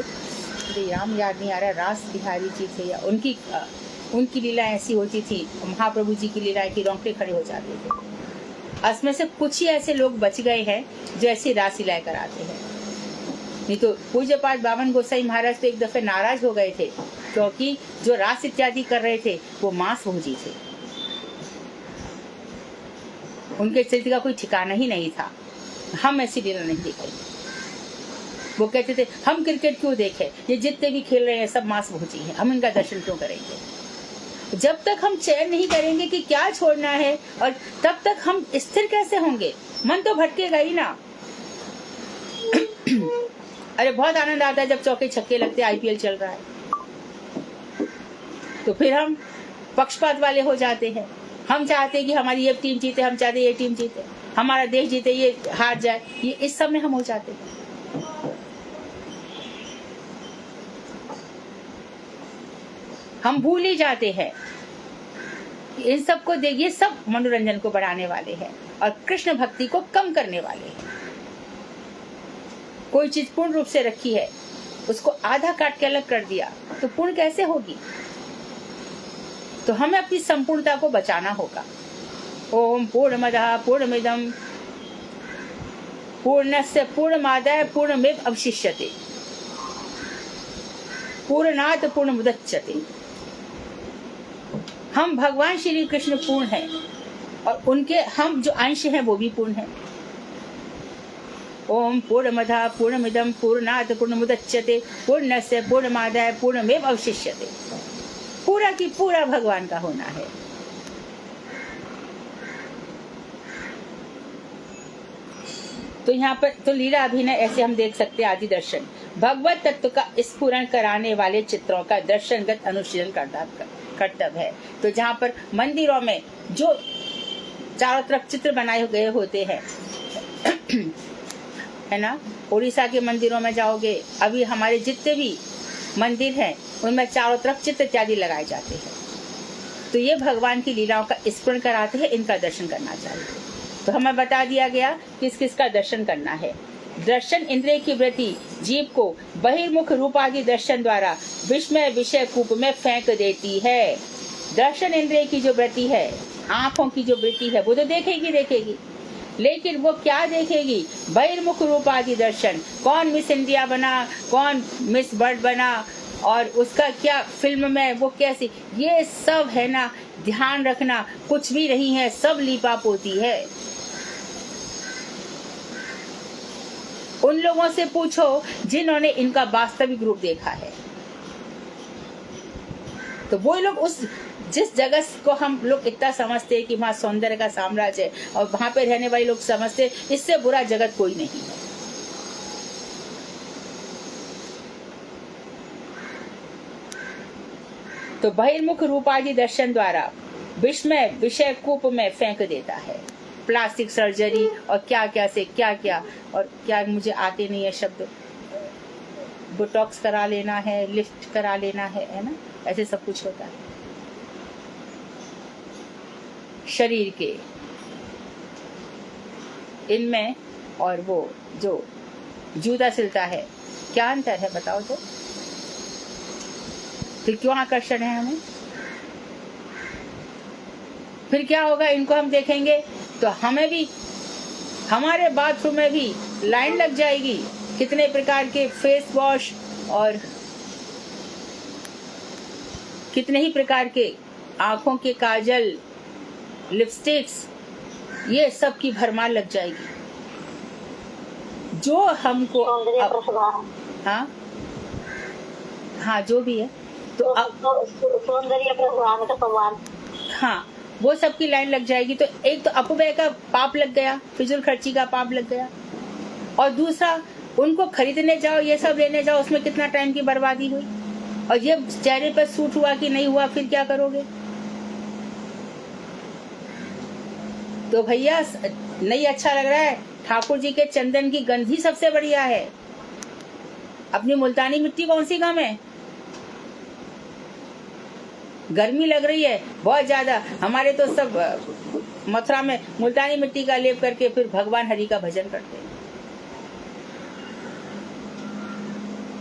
राम याद नहीं आ रहा, रास बिहारी जी थे, या उनकी लीला ऐसी होती थी, महाप्रभु जी की लीला की रोंगटे खड़े हो जाते थे। उसमें से कुछ ही ऐसे लोग बच गए हैं जो ऐसी रास लीलाएं कराते हैं। नहीं तो पूज्य पाठ बावन गोसाई महाराज तो एक दफे नाराज हो गए थे, क्योंकि जो रास इत्यादि कर रहे थे वो मांस भोजी थे, उनके चरित्र का कोई ठिकाना ही नहीं था। हम ऐसी लीला नहीं देखेंगे। वो कहते थे हम क्रिकेट क्यों देखें, ये जितने भी खेल रहे हैं सब मांस भोजी हैं, हम इनका दर्शन क्यों करेंगे? जब तक हम चयन नहीं करेंगे कि क्या छोड़ना है, और तब तक हम स्थिर कैसे होंगे? मन तो भटकेगा ही ना। अरे बहुत आनंद आता है जब चौके छक्के लगते, आईपीएल चल रहा है, तो फिर हम पक्षपात वाले हो जाते हैं। हम चाहते हैं कि हमारी ये टीम जीते, हम चाहते हैं ये टीम जीते, हमारा देश जीते, ये हार जाए, ये इस सब में हम हो जाते हैं। हम भूल ही जाते हैं। इन सबको देखिए, सब मनोरंजन को बढ़ाने वाले हैं और कृष्ण भक्ति को कम करने वाले हैं। कोई चीज पूर्ण रूप से रखी है, उसको आधा काट के अलग कर दिया तो पूर्ण कैसे होगी? तो हमें अपनी संपूर्णता को बचाना होगा। ओम पूर्णमदः पूर्णमिदं पूर्णस्य पूर्णमादाय पूर्णमेव अवशिष्यते पूर्णात् पूर्णमुदच्यते। हम भगवान श्री कृष्ण पूर्ण हैं और उनके हम जो अंश हैं वो भी पूर्ण हैं। ओम पूर्णमदः पूर्णमिदं पूर्णात् पूर्णमुदच्यते पूर्णस्य पूर्णमादाय पूर्णमेव अवशिष्यते। पूरा की पूरा भगवान का होना है। तो यहाँ पर तो लीला अभिनय ऐसे हम देख सकते हैं। आदि दर्शन भगवत तत्व का स्फुरण कराने वाले चित्रों का दर्शनगत अनुशीलन कर्तव्य है। तो जहाँ पर मंदिरों में जो चारों तरफ चित्र बनाए गए होते हैं है ना, उड़ीसा के मंदिरों में जाओगे, अभी हमारे जितने भी मंदिर हैं उनमें चारों तरफ चित्र इत्यादि लगाए जाते हैं। तो ये भगवान की लीलाओं का स्मरण कराते हैं, इनका दर्शन करना चाहिए। तो हमें बता दिया गया किस किस का दर्शन करना है। दर्शन इंद्रिय की वृत्ति जीव को बहिर्मुख रूपादि दर्शन द्वारा विस्मय विषय कूप में फेंक देती है। दर्शन इंद्रिय की जो वृत्ति है, आंखों की जो वृत्ति है, वो तो देखेगी, लेकिन वो क्या देखेगी? बहिर्मुख रूपादि दर्शन। कौन मिस इंडिया बना, कौन मिस वर्ल्ड बना, और उसका क्या फिल्म में वो कैसी, ये सब है ना, ध्यान रखना, कुछ भी नहीं है, सब लीपाप होती है। उन लोगों से पूछो जिन्होंने इनका वास्तविक रूप देखा है, तो वो लोग उस जिस जगह को हम लोग इतना समझते हैं कि वहाँ सौंदर्य का साम्राज्य है और वहां पे रहने वाले लोग समझते इससे बुरा जगत कोई नहीं है। तो बहिर्मुख रूपादि दर्शन द्वारा विस्मय विषय कूप में फेंक देता है। प्लास्टिक सर्जरी और क्या क्या से क्या क्या, और क्या मुझे आते नहीं है शब्द, बोटॉक्स करा लेना है, लिफ्ट करा लेना है ना, ऐसे सब कुछ होता है शरीर के इनमें। और वो जो जूता सिलता है, क्या अंतर है बताओ तो? फिर क्यों आकर्षण है हमें? फिर क्या होगा? इनको हम देखेंगे तो हमें भी, हमारे बाथरूम में भी लाइन लग जाएगी, कितने प्रकार के फेस वॉश और कितने ही प्रकार के आंखों के काजल, लिपस्टिक्स, ये सब की भरमार लग जाएगी जो हमको हाँ जो भी है तो सौंदर्य प्रसाधन, हाँ वो सब की लाइन लग जाएगी। तो एक तो अपव्यय का पाप लग गया, फिजूल खर्ची का पाप लग गया, और दूसरा उनको खरीदने जाओ, ये सब लेने जाओ, उसमें कितना टाइम की बर्बादी हुई, और ये चेहरे पर सूट हुआ कि नहीं हुआ, फिर क्या करोगे? तो भैया नहीं अच्छा लग रहा है, ठाकुर जी के चंदन की गंध सबसे बढ़िया है। अपनी मुल्तानी मिट्टी कौन सी कम है? गर्मी लग रही है बहुत ज्यादा, हमारे तो सब मथुरा में मुल्तानी मिट्टी का लेप करके फिर भगवान हरि का भजन करते हैं।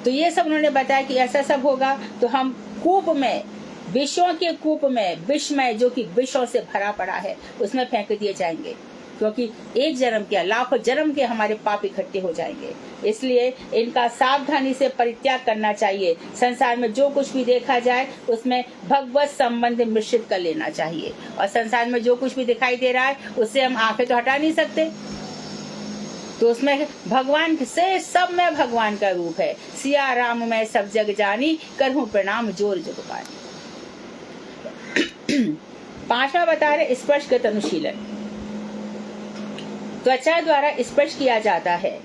तो ये सब उन्होंने बताया कि ऐसा सब होगा, तो हम कूप में, विषयों के कूप में, विषमय जो कि विषयों से भरा पड़ा है, उसमें फेंक दिए जाएंगे, क्योंकि एक जन्म क्या लाखों जन्म के हमारे पाप इकट्ठे हो जाएंगे। इसलिए इनका सावधानी से परित्याग करना चाहिए। संसार में जो कुछ भी देखा जाए उसमें भगवत संबंध मिश्रित कर लेना चाहिए, और संसार में जो कुछ भी दिखाई दे रहा है उससे हम आंखें तो हटा नहीं सकते, तो उसमें भगवान से, सब में भगवान का रूप है। सिया राम में सब जग जानी, करहूं प्रणाम जोर जग पानी। पांचवा बता रहे स्पर्शगत अनुशीलन। त्वचा द्वारा स्पर्श किया जाता है।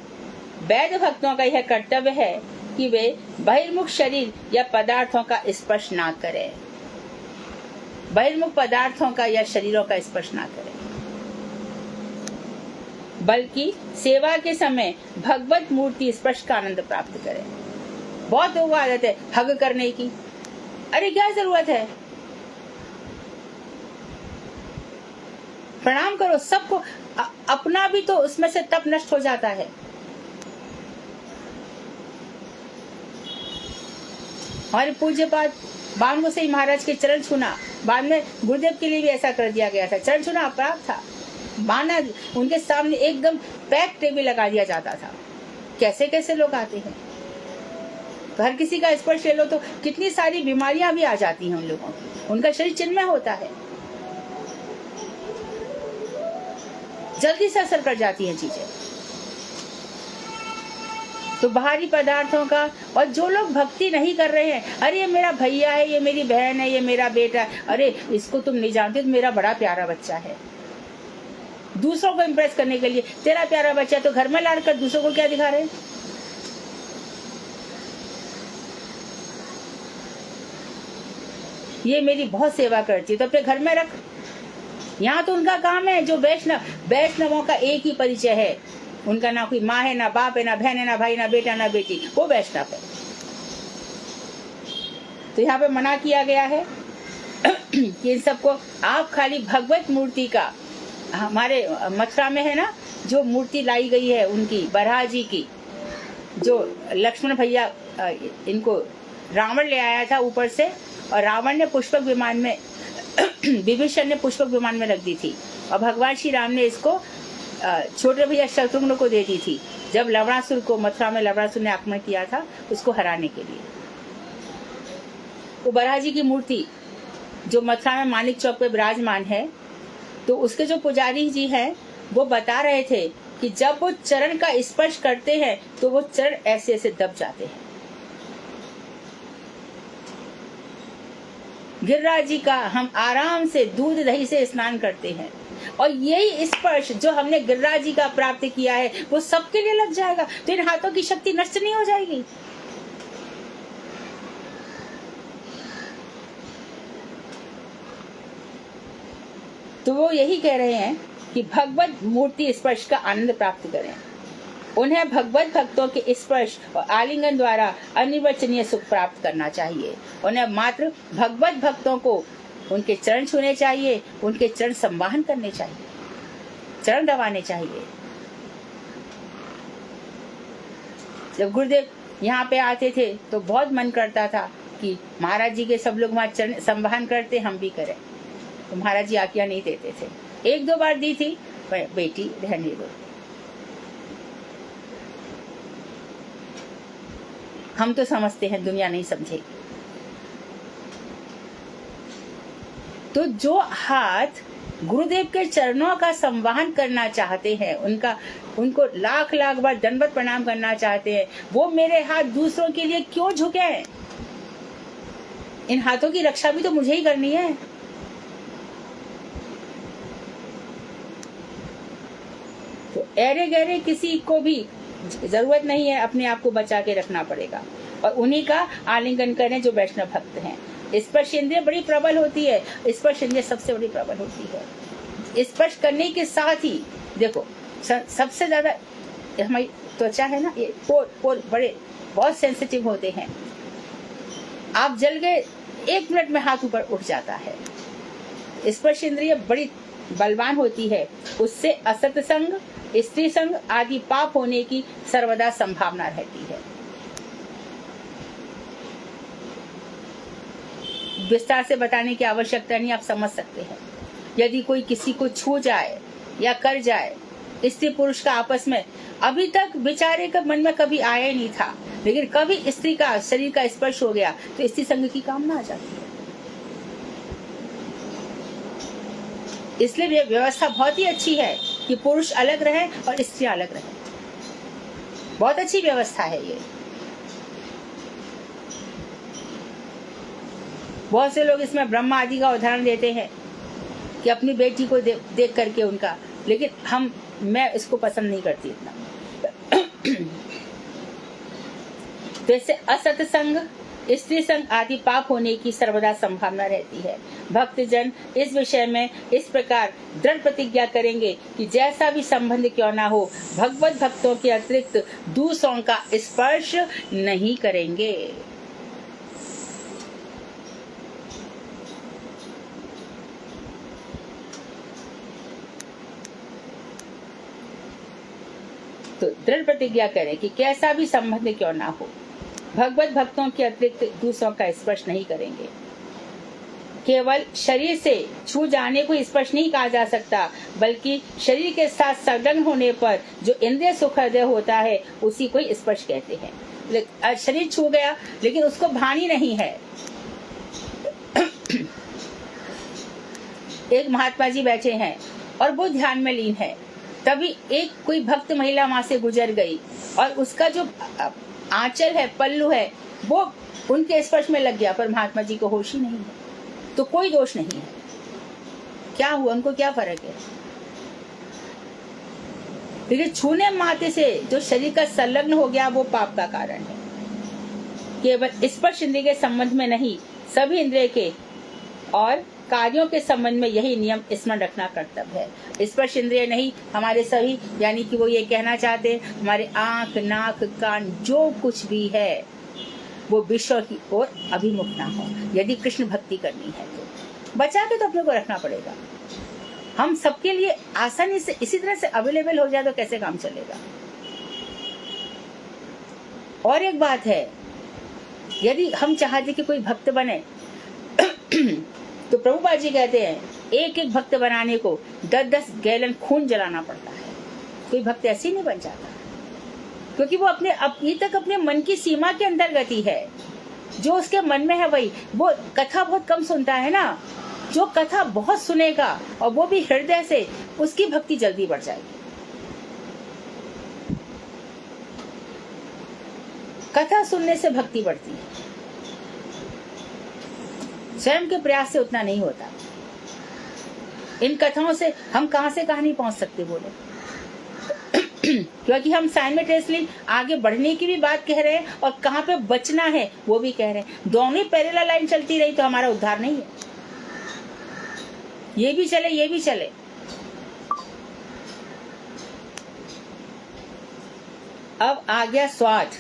वैध भक्तों का यह कर्तव्य है कि वे बहिर्मुख शरीर या पदार्थों का स्पर्श ना करें, बहिर्मुख पदार्थों का या शरीरों का स्पर्श ना करें, बल्कि सेवा के समय भगवत मूर्ति स्पर्श का आनंद प्राप्त करें। बहुत लोगों को आदत है हग करने की, अरे क्या जरूरत है? प्रणाम करो सबको, अपना भी तो उसमें से तप नष्ट हो जाता है। हमारे पूज्य पाद बाण गोसाई महाराज के चरण छूना, बाद में गुरुदेव के लिए भी ऐसा कर दिया गया था, चरण छूना अपराध था, माना उनके सामने एकदम पैक टेबल लगा दिया जाता था। कैसे कैसे लोग आते हैं, तो हर किसी का स्पर्श ले लो तो कितनी सारी बीमारियां भी आ जाती हैं उन लोगों की, उनका शरीर चिन्मय होता है, जल्दी से असर कर जाती हैं चीजें। तो बाहरी पदार्थों का, और जो लोग भक्ति नहीं कर रहे हैं, अरे ये मेरा भैया है, ये मेरी बहन है, ये मेरा बेटा है, अरे इसको तुम नहीं जानते, तो मेरा बड़ा प्यारा बच्चा है। दूसरों को इम्प्रेस करने के लिए तेरा प्यारा बच्चा, तो घर में लाड़ कर दूसरों को क्या दिखा रहे हैं? ये मेरी बहुत सेवा करती है, तो अपने घर में रख। यहाँ तो उनका काम है, जो वैष्णवों का एक ही परिचय है, उनका ना कोई माँ है, ना बाप है, ना बहन है, ना भाई, ना बेटा, ना बेटी, वो वैष्णव है। तो यहाँ पे मना किया गया है कि इन सबको आप खाली भगवत मूर्ति का, हमारे मथुरा में है ना जो मूर्ति लाई गई है उनकी, बराह जी की, जो लक्ष्मण भैया इनको रावण ले आया था ऊपर से, और रावण ने पुष्पक विमान में विभीषण ने पुष्पक विमान में रख दी थी, और भगवान श्री राम ने इसको छोटे भैया शत्रुघ्न को दे दी थी, जब लवणासुर को, मथुरा में लवणासुर ने आक्रमण किया था उसको हराने के लिए। वो बराह जी की मूर्ति जो मथुरा में मानिक चौक पे विराजमान है, तो उसके जो पुजारी जी हैं वो बता रहे थे कि जब वो चरण का स्पर्श करते हैं तो वो चरण ऐसे ऐसे दब जाते हैं। गिरिराज जी का हम आराम से दूध दही से स्नान करते हैं, और यही स्पर्श जो हमने गिरिराज जी का प्राप्त किया है वो सबके लिए लग जाएगा, तो इन हाथों की शक्ति नष्ट नहीं हो जाएगी। तो वो यही कह रहे हैं कि भगवत मूर्ति स्पर्श का आनंद प्राप्त करें। उन्हें भगवत भक्तों के स्पर्श और आलिंगन द्वारा अनिर्वचनीय सुख प्राप्त करना चाहिए। उन्हें मात्र भगवत भक्तों को उनके चरण छूने चाहिए, उनके चरण संवाहन करने चाहिए, चरण दबाने चाहिए। जब गुरुदेव यहाँ पे आते थे तो बहुत मन करता था कि महाराज जी के सब लोग वहाँ चरण संवाहन करते, हम भी करें, तो महाराज जी आज्ञा नहीं देते थे। एक दो बार दी थी, पर बेटी रहने दो, हम तो समझते हैं, दुनिया नहीं समझेगी। तो जो हाथ गुरुदेव के चरणों का संवाहन करना चाहते हैं, उनको लाख लाख बार दंडवत प्रणाम करना चाहते हैं, वो मेरे हाथ दूसरों के लिए क्यों झुके? इन हाथों की रक्षा भी तो मुझे ही करनी है। तो ऐरे गहरे किसी को भी जरूरत नहीं है, अपने आप को बचा के रखना पड़ेगा, और उन्हीं का आलिंगन करें जो वैष्णव भक्त हैं। स्पर्श इंद्रिय बड़ी प्रबल होती है, स्पर्श इंद्रिय सबसे बड़ी प्रबल होती है। स्पर्श करने के साथ ही देखो, सबसे ज्यादा हमारी त्वचा है ना, ये पोर बड़े बहुत सेंसिटिव होते हैं। आप जल गए, 1 मिनट में हाथ ऊपर उठ जाता है। स्पर्श इंद्रिय बड़ी बलवान होती है, उससे असत संग, स्त्री संग आदि पाप होने की सर्वदा संभावना रहती है। विस्तार से बताने की आवश्यकता नहीं, आप समझ सकते हैं। यदि कोई किसी को छू जाए या कर जाए, स्त्री पुरुष का आपस में, अभी तक बेचारे के मन में कभी आया ही नहीं था, लेकिन कभी स्त्री का शरीर का स्पर्श हो गया तो स्त्री संग की कामना आ जाती है। इसलिए ये व्यवस्था बहुत ही अच्छी है कि पुरुष अलग रहे और स्त्री अलग रहे। बहुत अच्छी व्यवस्था है ये। बहुत से लोग इसमें ब्रह्मा आदि का उदाहरण देते हैं कि अपनी बेटी को देख करके उनका, लेकिन मैं इसको पसंद नहीं करती इतना। तो इससे असत संग, स्त्री संग आदि पाप होने की सर्वदा संभावना रहती है। भक्तजन इस विषय में इस प्रकार दृढ़ प्रतिज्ञा करेंगे कि जैसा भी संबंध क्यों ना हो, भगवत भक्तों के अतिरिक्त दूसरों का स्पर्श नहीं करेंगे। तो दृढ़ प्रतिज्ञा करें कि कैसा भी संबंध क्यों ना हो, भगवत भक्तों के अतिरिक्त दूसरों का स्पर्श नहीं करेंगे। केवल शरीर से छू जाने को स्पर्श नहीं कहा जा सकता, बल्कि शरीर के साथ संलग्न होने पर जो इंद्रिय सुखहृदय होता है उसी को स्पर्श कहते हैं। शरीर छू गया लेकिन उसको भानी नहीं है। एक महात्मा जी बैठे हैं और वो ध्यान में लीन है, तभी एक कोई भक्त महिला वहां से गुजर गई और उसका जो आंचल है, पल्लू है, वो उनके स्पर्श में लग गया, पर महात्मा जी को होश ही नहीं है। तो कोई दोष नहीं है। क्या हुआ, उनको क्या फर्क है? लेकिन छूने मात्र से जो शरीर का संलग्न हो गया वो पाप का कारण है। केवल स्पर्श इंद्रिय के संबंध में नहीं, सभी इंद्रिय के और कार्यों के संबंध में यही नियम स्मरण रखना कर्तव्य है। स्पर्श इंद्रिय नहीं, हमारे सभी, यानी कि वो ये कहना चाहते हैं हमारे आंख, नाक, कान, जो कुछ भी है वो विश्व की ओर अभिमुख ना हो। यदि कृष्ण भक्ति करनी है तो बचा के तो अपने को रखना पड़ेगा। हम सबके लिए आसानी से इसी तरह से अवेलेबल हो जाए तो कैसे काम चलेगा। और एक बात है, यदि हम चाहते कि कोई भक्त बने तो प्रभुपाद जी कहते हैं एक एक भक्त बनाने को 10-10 गैलन खून जलाना पड़ता है। कोई भक्त ऐसे ही नहीं बन जाता, क्योंकि वो अपने अभी तक अपने मन की सीमा के अंदर गति है। जो उसके मन में है वही, वो कथा बहुत कम सुनता है ना, जो कथा बहुत सुनेगा और वो भी हृदय से, उसकी भक्ति जल्दी बढ़ जाएगी। कथा सुनने से भक्ति बढ़ती है, स्वयं के प्रयास से उतना नहीं होता। इन कथाओं से हम कहां से कहां नहीं पहुंच सकते बोलो, क्योंकि हम साइमल्टेनियसली आगे बढ़ने की भी बात कह रहे हैं और कहां पे बचना है वो भी कह रहे हैं। दोनों पैरेलल लाइन चलती रही तो हमारा उद्धार नहीं है। ये भी चले, ये भी चले। अब आ गया स्वाद।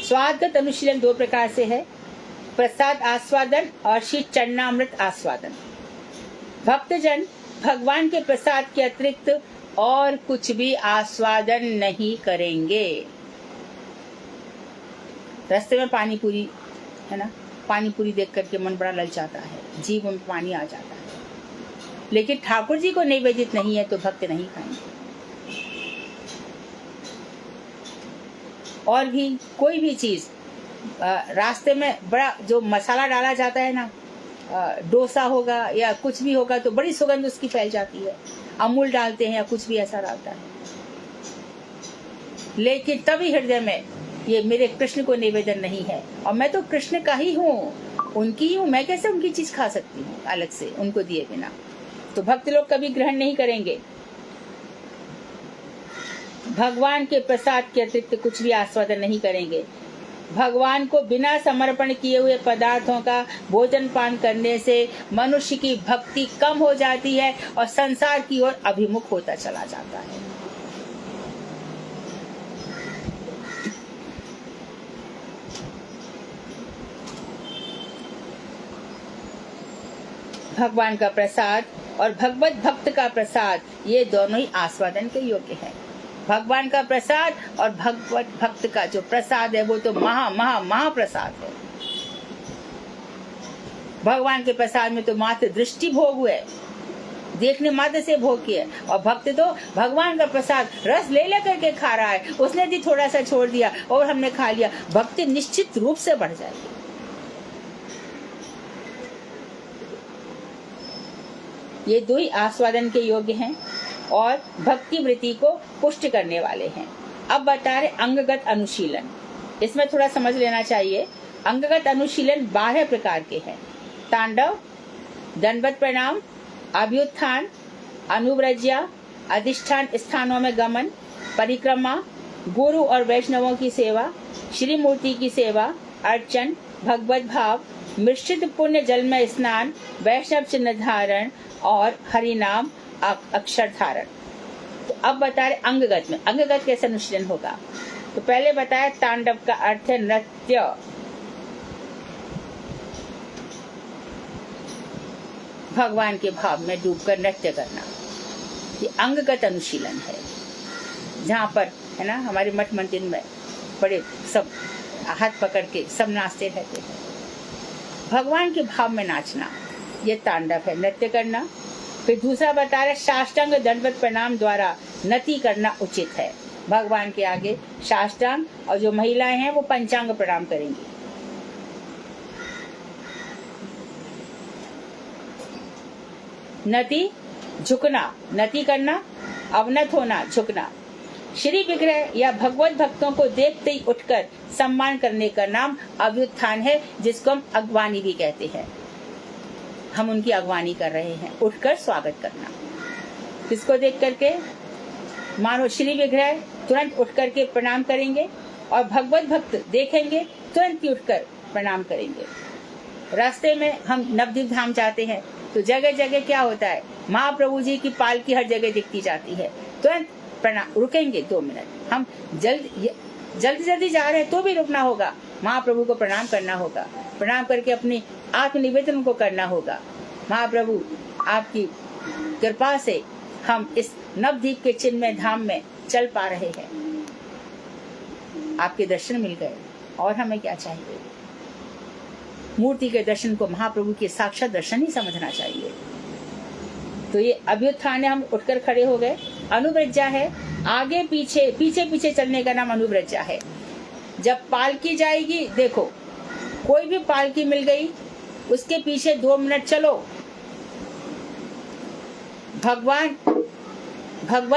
स्वादगत अनुशीलन 2 प्रकार से है, प्रसाद आस्वादन और श्री चरणामृत आस्वादन। भक्तजन भगवान के प्रसाद के अतिरिक्त और कुछ भी आस्वादन नहीं करेंगे। रास्ते में पानी पूरी है ना, पानी पूरी देख करके मन बड़ा ललचाता है, जीभ में पानी आ जाता है, लेकिन ठाकुर जी को निवेदित नहीं है तो भक्त नहीं खाएंगे। और भी कोई भी चीज रास्ते में बड़ा जो मसाला डाला जाता है ना, डोसा होगा या कुछ भी होगा तो बड़ी सुगंध उसकी फैल जाती है, अमूल डालते हैं या कुछ भी ऐसा डालता है, लेकिन तभी हृदय में ये मेरे कृष्ण को निवेदन नहीं है और मैं तो कृष्ण का ही हूँ, उनकी ही हूँ, मैं कैसे उनकी चीज खा सकती हूँ अलग से उनको दिए बिना। तो भक्त लोग कभी ग्रहण नहीं करेंगे। भगवान के प्रसाद के अतिरिक्त कुछ भी आस्वादन नहीं करेंगे। भगवान को बिना समर्पण किए हुए पदार्थों का भोजन पान करने से मनुष्य की भक्ति कम हो जाती है और संसार की ओर अभिमुख होता चला जाता है। भगवान का प्रसाद और भगवत भक्त का प्रसाद, ये दोनों ही आस्वादन के योग्य है। भगवान का प्रसाद और भगवत भक्त का जो प्रसाद है वो तो महा प्रसाद है। भगवान के प्रसाद में तो मात्र दृष्टि भोग हुए, देखने मात्र से भोग किए, और भक्त तो भगवान का प्रसाद रस ले लेकर के खा रहा है, उसने भी थोड़ा सा छोड़ दिया और हमने खा लिया, भक्ति निश्चित रूप से बढ़ जाएगी। ये 2 ही आस्वादन के योग्य हैं और भक्ति वृत्ति को पुष्ट करने वाले हैं। अब बता रहे अंगगत अनुशीलन, इसमें थोड़ा समझ लेना चाहिए। अंगगत अनुशीलन 12 प्रकार के हैं। तांडव, दंडवत प्रणाम, अभ्युत्थान, अनुव्रज्या, अधिष्ठान स्थानों में गमन, परिक्रमा, गुरु और वैष्णवों की सेवा, श्री मूर्ति की सेवा, अर्चन, भगवत भाव, मिश्रित पुण्य जल में स्नान, वैष्णव चिन्ह धारण और हरिनाम अक्षर धारण। तो अब बता रहे अंगगत में, अंगगत कैसे अनुशीलन होगा। तो पहले बताया तांडव का अर्थ है नृत्य। भगवान के भाव में डूबकर नृत्य करना, ये अंगगत अनुशीलन है। जहाँ पर है ना हमारे मठ मंदिर में बड़े सब हाथ पकड़ के सब नाचते रहते हैं। भगवान के भाव में नाचना, ये तांडव है, नृत्य करना। फिर दूसरा बता रहे साष्टांग दंडवत प्रणाम द्वारा नति करना उचित है। भगवान के आगे साष्टांग, और जो महिलाएं हैं वो पंचांग प्रणाम करेंगी। नति झुकना, नति करना, अवनत होना, झुकना। श्री विग्रह या भगवत भक्तों को देखते ही उठकर सम्मान करने का नाम अभ्युत्थान है, जिसको हम अगवानी भी कहते हैं। हम उनकी अगवानी कर रहे हैं, उठकर स्वागत करना। किसको देख करके? मानो श्री विग्रह तुरंत उठ करके प्रणाम करेंगे और भगवत भक्त देखेंगे तुरंत ही उठकर प्रणाम करेंगे। रास्ते में हम नवद्वीप धाम जाते हैं तो जगह जगह क्या होता है, महाप्रभु जी की पालकी हर जगह दिखती जाती है, तुरंत प्रणाम, रुकेंगे 2 मिनट। हम जल्दी जा रहे हैं तो भी रुकना होगा, महाप्रभु को प्रणाम करना होगा, प्रणाम करके अपनी आत्मनिवेदन को करना होगा। महाप्रभु आपकी कृपा से हम इस नवद्वीप के चिन्मय धाम में चल पा रहे हैं। आपके दर्शन मिल गए और हमें क्या चाहिए। मूर्ति के दर्शन को महाप्रभु के साक्षात दर्शन ही समझना चाहिए। तो ये अभ्युत्थान है, हम उठकर खड़े हो गए। अनुव्रज्जा है, आगे पीछे पीछे पीछे चलने का नाम अनुव्रज्जा है। जब पालकी जाएगी, देखो कोई भी पालकी मिल गई उसके पीछे 2 मिनट चलो। भगवत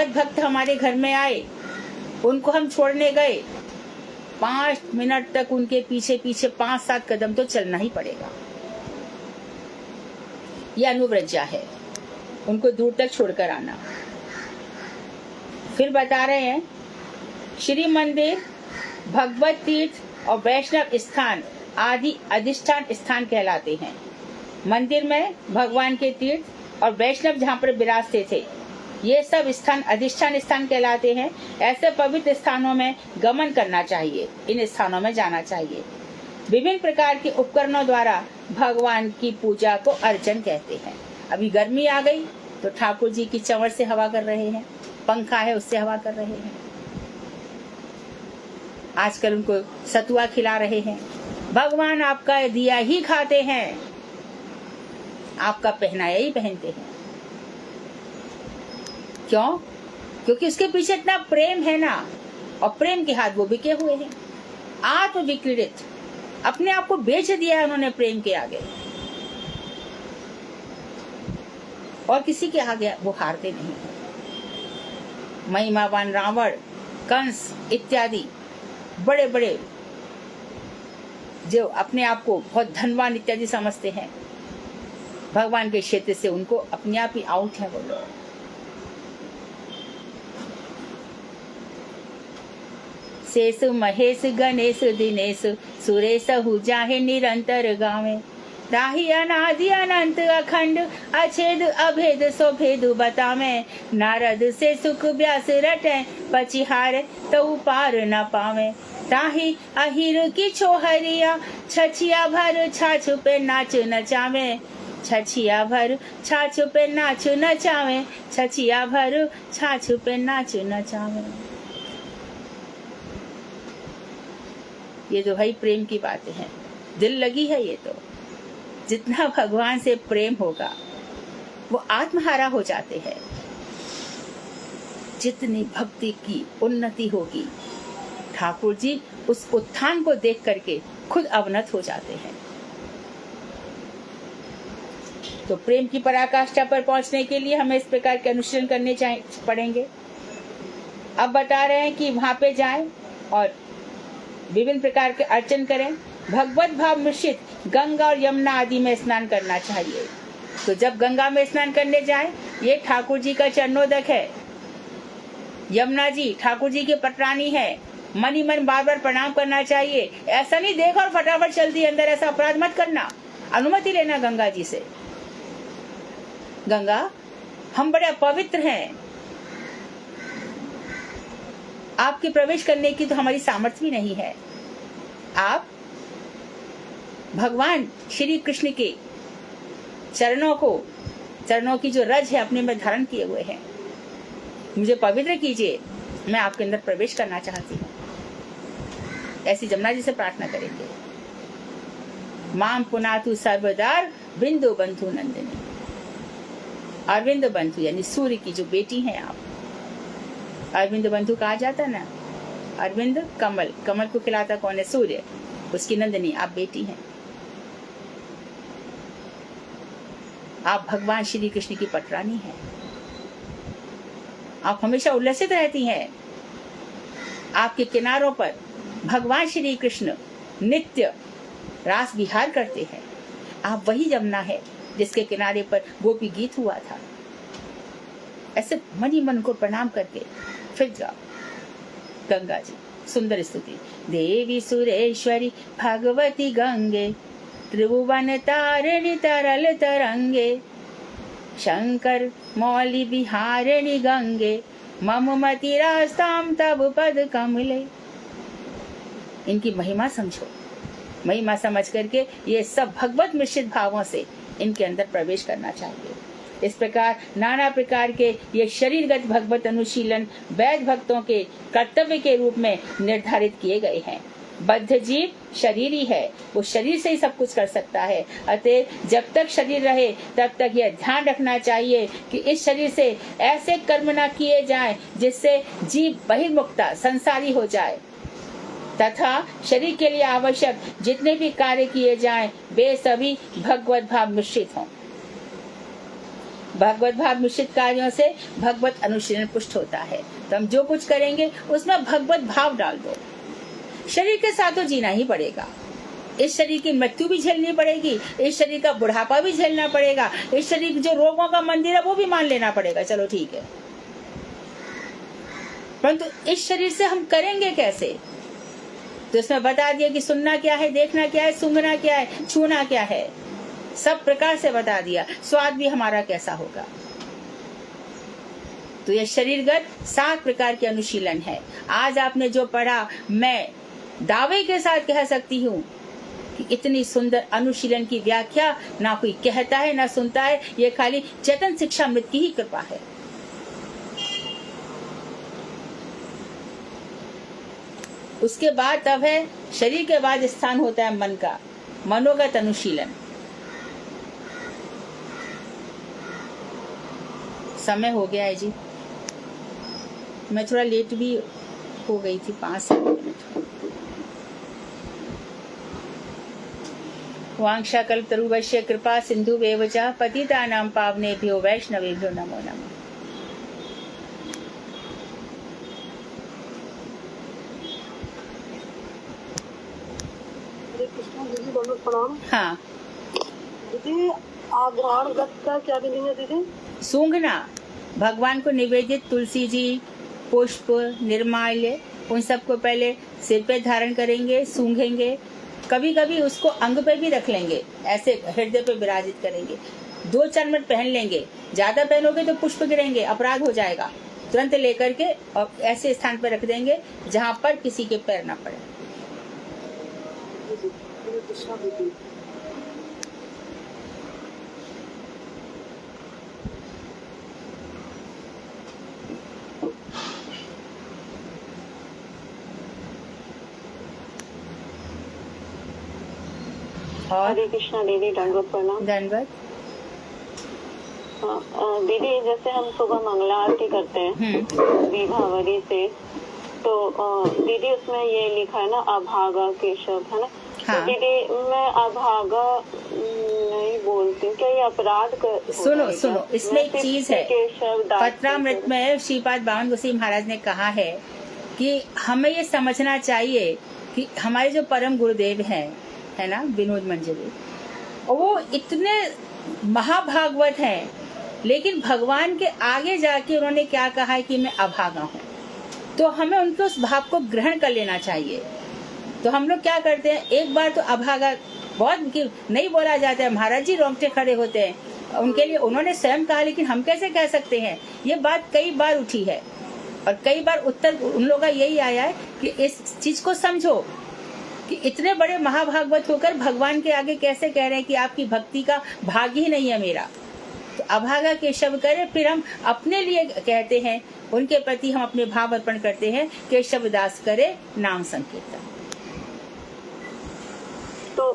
भक्त हमारे घर में आए, उनको हम छोड़ने गए, 5 मिनट तक उनके पीछे पीछे 5-7 कदम तो चलना ही पड़ेगा। यह अनुव्रज्जा है, उनको दूर तक छोड़कर आना। फिर बता रहे हैं श्री मंदिर, भगवत तीर्थ और वैष्णव स्थान आदि अधिष्ठान स्थान कहलाते हैं। मंदिर में भगवान के तीर्थ और वैष्णव जहाँ पर विराजते थे, ये सब स्थान अधिष्ठान स्थान कहलाते हैं। ऐसे पवित्र स्थानों में गमन करना चाहिए, इन स्थानों में जाना चाहिए। विभिन्न प्रकार के उपकरणों द्वारा भगवान की पूजा को अर्चन कहते हैं। अभी गर्मी आ गई तो ठाकुर जी की चंवर से हवा कर रहे हैं, पंखा है उससे हवा कर रहे हैं। आजकल उनको सतुआ खिला रहे हैं। भगवान आपका दिया ही खाते हैं, आपका पहनाया ही पहनते हैं। क्यों? क्योंकि उसके पीछे इतना प्रेम है ना, और प्रेम के हाथ वो बिके हुए हैं। आत्म विक्रीडित, अपने आप को बेच दिया है उन्होंने प्रेम के आगे, और किसी के आगे वो हारते नहीं। महिमावान रावण, कंस इत्यादि बड़े बड़े जो अपने आप को बहुत धनवान इत्यादि समझते हैं, भगवान के क्षेत्र से उनको अपने आप ही आउट है वो लोग। शेष महेश गणेश दिनेश सुरेश जाहे निरंतर गावे। ताहि अनादि अनंत अखंड अछेद अभेद सो भेद बतावे। नारद से सुख व्यास रटे पचिहार तो पार न पावे। ताहि अहिर की छोहरिया छछिया भर छाछ पे नाच नचावे। छछिया भर छाछ पे नाच नचावे। छछिया भर छाछ पे नाच नचावे। ये तो भाई प्रेम की बातें हैं, दिल लगी है। ये तो जितना भगवान से प्रेम होगा वो आत्महारा हो जाते हैं। जितनी भक्ति की उन्नति होगी, ठाकुर जी उस उत्थान को देख करके खुद अवनत हो जाते हैं। तो प्रेम की पराकाष्ठा पर पहुंचने के लिए हमें इस प्रकार के अनुशीलन करने पड़ेंगे। अब बता रहे हैं कि वहां पे जाएं और विभिन्न प्रकार के अर्चन करें। भगवत भाव मिश्रित गंगा और यमुना आदि में स्नान करना चाहिए। तो जब गंगा में स्नान करने जाएं, ये ठाकुर जी का चरणोदक है। यमुना जी ठाकुर जी की पटरानी है। मन ही मन बार बार प्रणाम करना चाहिए। ऐसा नहीं देखो और फटाफट चल दी अंदर, ऐसा अपराध मत करना। अनुमति लेना गंगा जी से। गंगा, हम बड़े पवित्र हैं, आपके प्रवेश करने की तो हमारी सामर्थ्य भी नहीं है। आप भगवान श्री कृष्ण के चरणों की जो रज है अपने में धारण किए हुए हैं, मुझे पवित्र कीजिए, मैं आपके अंदर प्रवेश करना चाहती हूँ। ऐसी जमुना जी से प्रार्थना करेंगे। माम पुनातु सर्वदार बिंदु बंधु नंदिनी। अरविंद बंधु यानी सूर्य की जो बेटी हैं आप। अरविंद बंधु कहा जाता ना, अरविंद कमल, कमल को खिलाता कौन है? सूर्य। उसकी नंदिनी आप बेटी हैं। आप भगवान श्री कृष्ण की पटरानी हैं। आप हमेशा उल्लसित रहती हैं। आपके किनारों पर भगवान श्री कृष्ण नित्य रास विहार करते हैं। आप वही जमुना है जिसके किनारे पर गोपी गीत हुआ था। ऐसे मन ही मन को प्रणाम करके फिर जाओ। गंगा जी, सुंदर स्तुति। देवी सुरेश्वरी भगवती गंगे, त्रिभुवन तारिणी तरल तरंगे, शंकर मौली बिहारिणी गंगे, मम मति रास्ताम तब पद कमले। इनकी महिमा समझो। महिमा समझ करके ये सब भगवत मिश्रित भावों से इनके अंदर प्रवेश करना चाहिए। इस प्रकार नाना प्रकार के ये शरीरगत भगवत अनुशीलन वैध भक्तों के कर्तव्य के रूप में निर्धारित किए गए हैं। बद्ध जीव शरीर ही है, वो शरीर से ही सब कुछ कर सकता है। अतः जब तक शरीर रहे तब तक यह ध्यान रखना चाहिए कि इस शरीर से ऐसे कर्म ना किए जाएं जिससे जीव बहिर्मुक्ता संसारी हो जाए, तथा शरीर के लिए आवश्यक जितने भी कार्य किए जाएं वे सभी भगवत भाव मिश्रित हों। भगवत भाव मिश्रित कार्यों से भगवत अनुशीलन पुष्ट होता है। तो हम जो कुछ करेंगे उसमें भगवत भाव डाल दो। शरीर के साथ तो जीना ही पड़ेगा, इस शरीर की मृत्यु भी झेलनी पड़ेगी, इस शरीर का बुढ़ापा भी झेलना पड़ेगा, इस शरीर जो रोगों का मंदिर है वो भी मान लेना पड़ेगा, चलो ठीक है। परंतु इस शरीर से हम करेंगे कैसे? तो इसमें बता दिया कि सुनना क्या है, देखना क्या है, सूंघना क्या है, छूना क्या है, सब प्रकार से बता दिया। स्वाद भी हमारा कैसा होगा। तो यह शरीरगत 7 प्रकार के अनुशीलन है। आज आपने जो पढ़ा, मैं दावे के साथ कह सकती हूँ कि इतनी सुंदर अनुशीलन की व्याख्या ना कोई कहता है ना सुनता है, ये खाली चेतन शिक्षामृत की ही कृपा है। उसके बाद तब है शरीर के बाद स्थान होता है मन का, मनोगत अनुशीलन। समय हो गया है जी, मैं थोड़ा लेट भी हो गई थी, 5 मिनट। वांछा कल्पतरुभ्यश्च कृपा सिन्धुभ्येव च पतितानां पावनेभ्यो वैष्णवेभ्यो नमो नमः। प्रणाम। हाँ दीदी, आघ्राण गत का क्या मीनिंग है दीदी? सूंघना, भगवान को निवेदित तुलसी जी, पुष्प, निर्माल्य, उन सबको पहले सिर पे धारण करेंगे, सूंघेंगे। कभी कभी उसको अंग पे भी रख लेंगे, ऐसे हृदय पे विराजित करेंगे। 2-4 मिनट पहन लेंगे, ज्यादा पहनोगे तो पुष्प गिरेंगे, अपराध हो जाएगा। तुरंत लेकर के और ऐसे स्थान पर रख देंगे जहाँ पर किसी के पैर ना पड़े। हरे कृष्णा दीदी, दंडवत प्रणाम। दंडवत। दीदी, जैसे हम सुबह मंगला आरती करते हैं विभावरी से, तो दीदी उसमें ये लिखा है ना अभागा केशव, है ना? हाँ। तो दीदी मैं अभागा नहीं बोलती हूँ, क्या ये अपराध कर? सुनो, इसमें एक चीज है, केशव पत्रामृत में श्रीपाद बावन गोसाई महाराज ने कहा है कि हमें ये समझना चाहिए कि हमारे जो परम गुरुदेव हैं, है ना, विनोद मंजरी, वो इतने महाभागवत हैं, लेकिन भगवान के आगे जाके उन्होंने क्या कहा है कि मैं अभागा हूँ। तो हमें उनके उस भाव को ग्रहण कर लेना चाहिए। तो हम लोग क्या करते हैं, एक बार तो अभागा बहुत नहीं बोला जाता है, महाराज जी रोंगटे खड़े होते हैं उनके लिए, उन्होंने स्वयं कहा, लेकिन हम कैसे कह सकते हैं? ये बात कई बार उठी है और कई बार उत्तर उन लोगों का यही आया है कि इस चीज को समझो कि इतने बड़े महाभागवत होकर भगवान के आगे कैसे कह रहे हैं कि आपकी भक्ति का भाग ही नहीं है मेरा। तो अभागा केशव करे, फिर हम अपने लिए कहते हैं, उनके प्रति हम अपने भाव अर्पण करते हैं, केशव दास करे नाम संकीर्तन। तो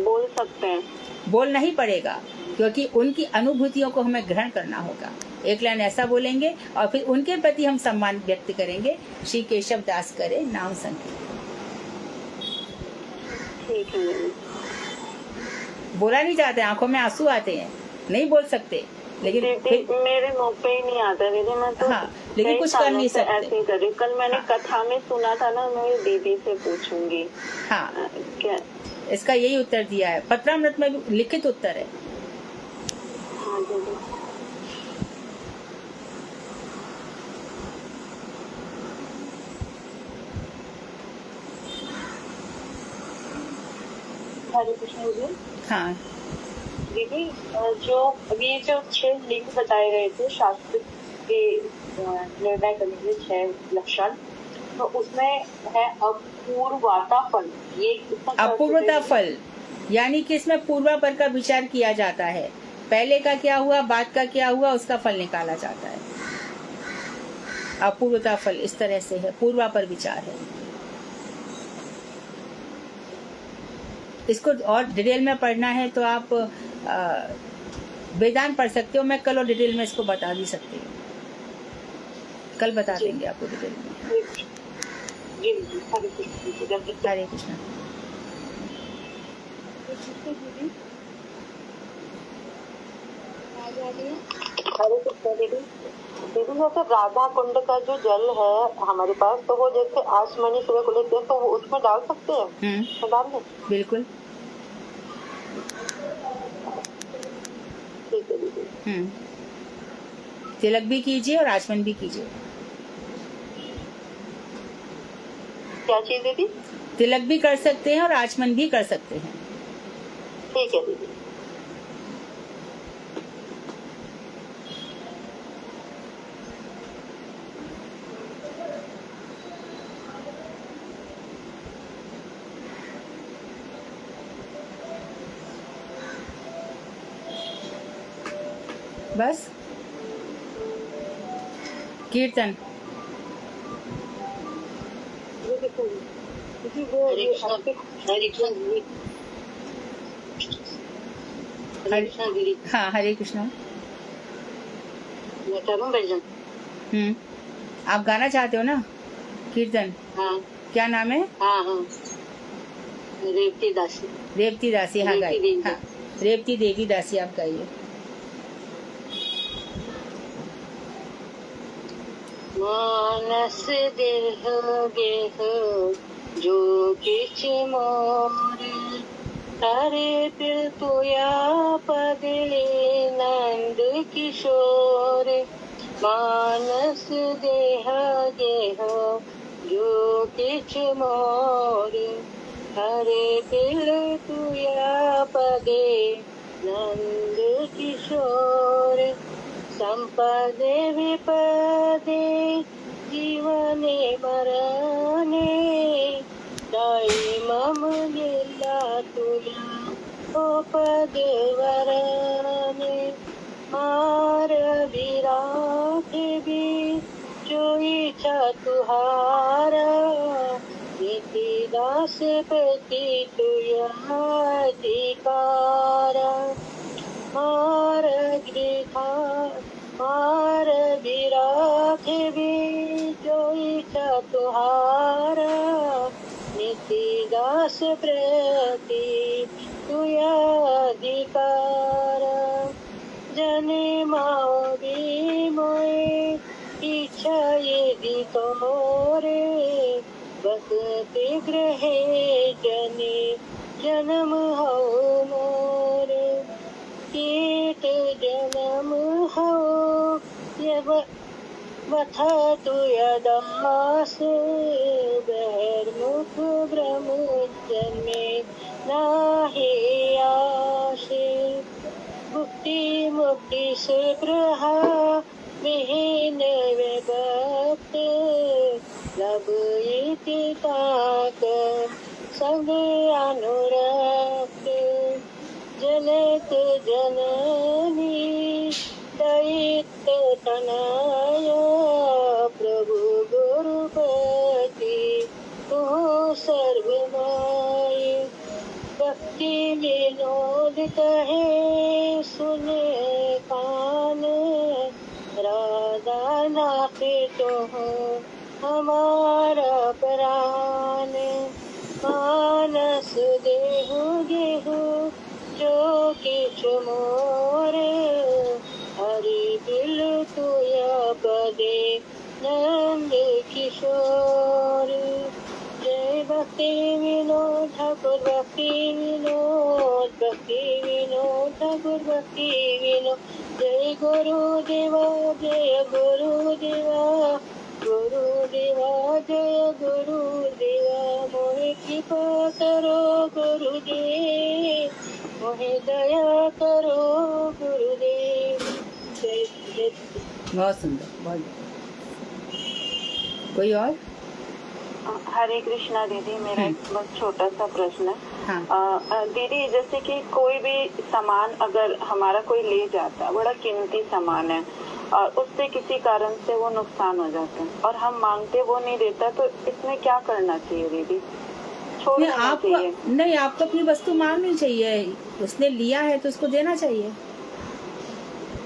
बोल सकते हैं? बोलना ही पड़ेगा, क्योंकि उनकी अनुभूतियों को हमें ग्रहण करना होगा। एक लाइन ऐसा बोलेंगे और फिर उनके प्रति हम सम्मान व्यक्त करेंगे, श्री केशव दास करे नाम संकीर्तन। ठीक है। बोला नहीं जाता है, आंखों में आंसू आते हैं, नहीं बोल सकते, लेकिन मेरे मुंह पे ही नहीं आता दीदी, मैं तो हाँ, लेकिन कुछ कर नहीं सकते। ऐसे ही करी। कल मैंने कथा में सुना था ना, मैं दीदी से पूछूंगी। हाँ, क्या इसका यही उत्तर दिया है, पत्रामृत में भी लिखित उत्तर है। हाँ दीदी। हरे कृष्ण जी। हाँ दीदी, जो अभी जो 6 लिंग बताए गए थे शास्त्र के निर्णय करने के 6 लक्षण, तो उसमें है अपूर्वता फल। ये अपूर्वता फल यानी कि इसमें पूर्वापर का विचार किया जाता है। पहले का क्या हुआ, बाद का क्या हुआ, उसका फल निकाला जाता है। अपूर्वता फल इस तरह से है, पूर्वा पर विचार है। इसको और डिटेल में पढ़ना है तो आप वेदांत पढ़ सकते हो। मैं कल और डिटेल में इसको बता भी सकती हूँ, कल बता देंगे आपको डिटेल में। जी जी, हरे कृष्ण। हरे कृष्णा। हरे कृष्ण दीदी। दीदी जैसे राधा कुंड का जो जल है हमारे पास, तो वो जैसे आसमानी सुबह को लेते हैं तो वो उसमें डाल सकते हैं? तो डाल दें? बिल्कुल। ठीक है दीदी। तिलक भी कीजिए और आचमन भी कीजिए। क्या चीज दीदी? तिलक भी कर सकते हैं और आचमन भी कर सकते हैं। ठीक है दीदी। बस कीर्तन। हाँ, हरे कृष्णा। आप गाना चाहते हो ना कीर्तन? हाँ। क्या नाम है? हाँ हाँ, रेवती दासी। रेवती दासी, हाँ गाइए। हाँ, रेवती देवी दासी आप गाइए। मानस देह गेह जो किछ मोर, तारे दिल तुया पदे नंद किशोर। मानस देह गेह जो किछ मोर, हरे दिल तुया पदे नंद किशोर। संपदे विपदे जीवने मरणे, दाई मम लीला तुया ओ पद वरणे। मार विराट भी जो इच्छा तुहारा, नीति दास प्रति तुया अधिकारा। मार गृहा मार विराट भी जो इच्छा तुहारा, नीति दास प्रति तुया अधिकारा। जने माओ भी मोए इच्छा यदि तोरे, बसते ग्रहे जने जन्म हो मोरे। कीट जन्म हो यव वथा तुया दास, बहिर्मुख ब्रह्म जन्मे नाहि आसे। मुक्ति मुक्ति से प्रहा विहीन विभक्त, लब इति ताक संग अनुरक्त। जनक जननी दैत्य तनया, प्रभु गुरुपति तुह सर्वमाय। भक्ति विनोद कहे सुने कान, राधा नाथ तुह हमारा प्राण। मानस देहु गेहु जो किछ मोर, हरि दिल तुया पदे नंद किशोर। जय भक्ति विनोद ठाकुर भक्ति विनोद, भक्ति विनोद ठाकुर भक्ति विनोद। जय गुरुदेवा जय गुरुदेवा, गुरुदेवा जय गुरुदेवा। मोहे कृपा करो गुरुदेव, मोहे दया करो गुरुदेव। बहुत सुंदर, बहुत। कोई और? हरे कृष्णा दीदी, मेरा एक बस छोटा सा प्रश्न है। हाँ। दीदी, जैसे कि कोई भी सामान अगर हमारा कोई ले जाता है, बड़ा कीमती सामान है, और उससे किसी कारण से वो नुकसान हो जाता है और हम मांगते वो नहीं देता, तो इसमें क्या करना चाहिए दीदी? छोड़ नहीं, देना आपको चाहिए? नहीं, आपको अपनी वस्तु मांगनी चाहिए। उसने लिया है तो उसको देना चाहिए,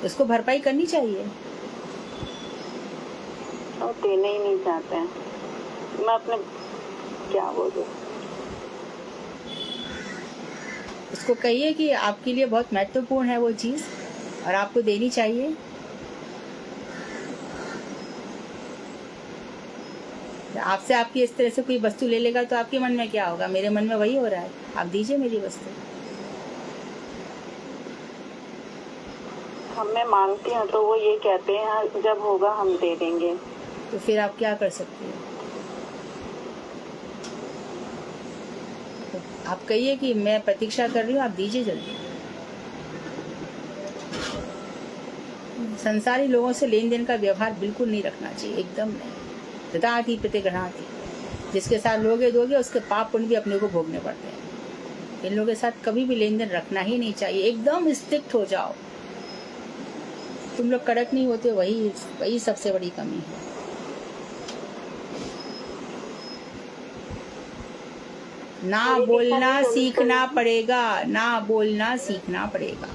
उसको भरपाई करनी चाहिए। वो देने ही नहीं चाहते हैं। मैं अपने क्या बोलूं? उसको कहिए कि आपके लिए बहुत महत्वपूर्ण है वो चीज़ और आपको देनी चाहिए। आपसे आपकी इस तरह से कोई वस्तु ले लेगा तो आपके मन में क्या होगा? मेरे मन में वही हो रहा है, आप दीजिए मेरी वस्तु। मैं मांगती हूँ तो वो ये कहते हैं हाँ, जब होगा हम दे देंगे। तो फिर आप क्या कर सकते हैं? तो आप कहिए कि मैं प्रतीक्षा कर रही हूँ, आप दीजिए जल्दी। संसारी लोगों से लेन देन का व्यवहार बिल्कुल नहीं रखना चाहिए, एकदम नहीं। ददाति प्रतिगृह्णाति, जिसके साथ लोगे दोगे उसके पाप पुण्य भी अपने को भोगने पड़ते हैं। इन लोगों के साथ कभी भी लेन देन रखना ही नहीं चाहिए, एकदम स्ट्रिक्ट हो जाओ। तुम लोग कड़क नहीं होते, वही सबसे बड़ी कमी है। ना बोलना सीखना पड़ेगा, ना बोलना सीखना पड़ेगा।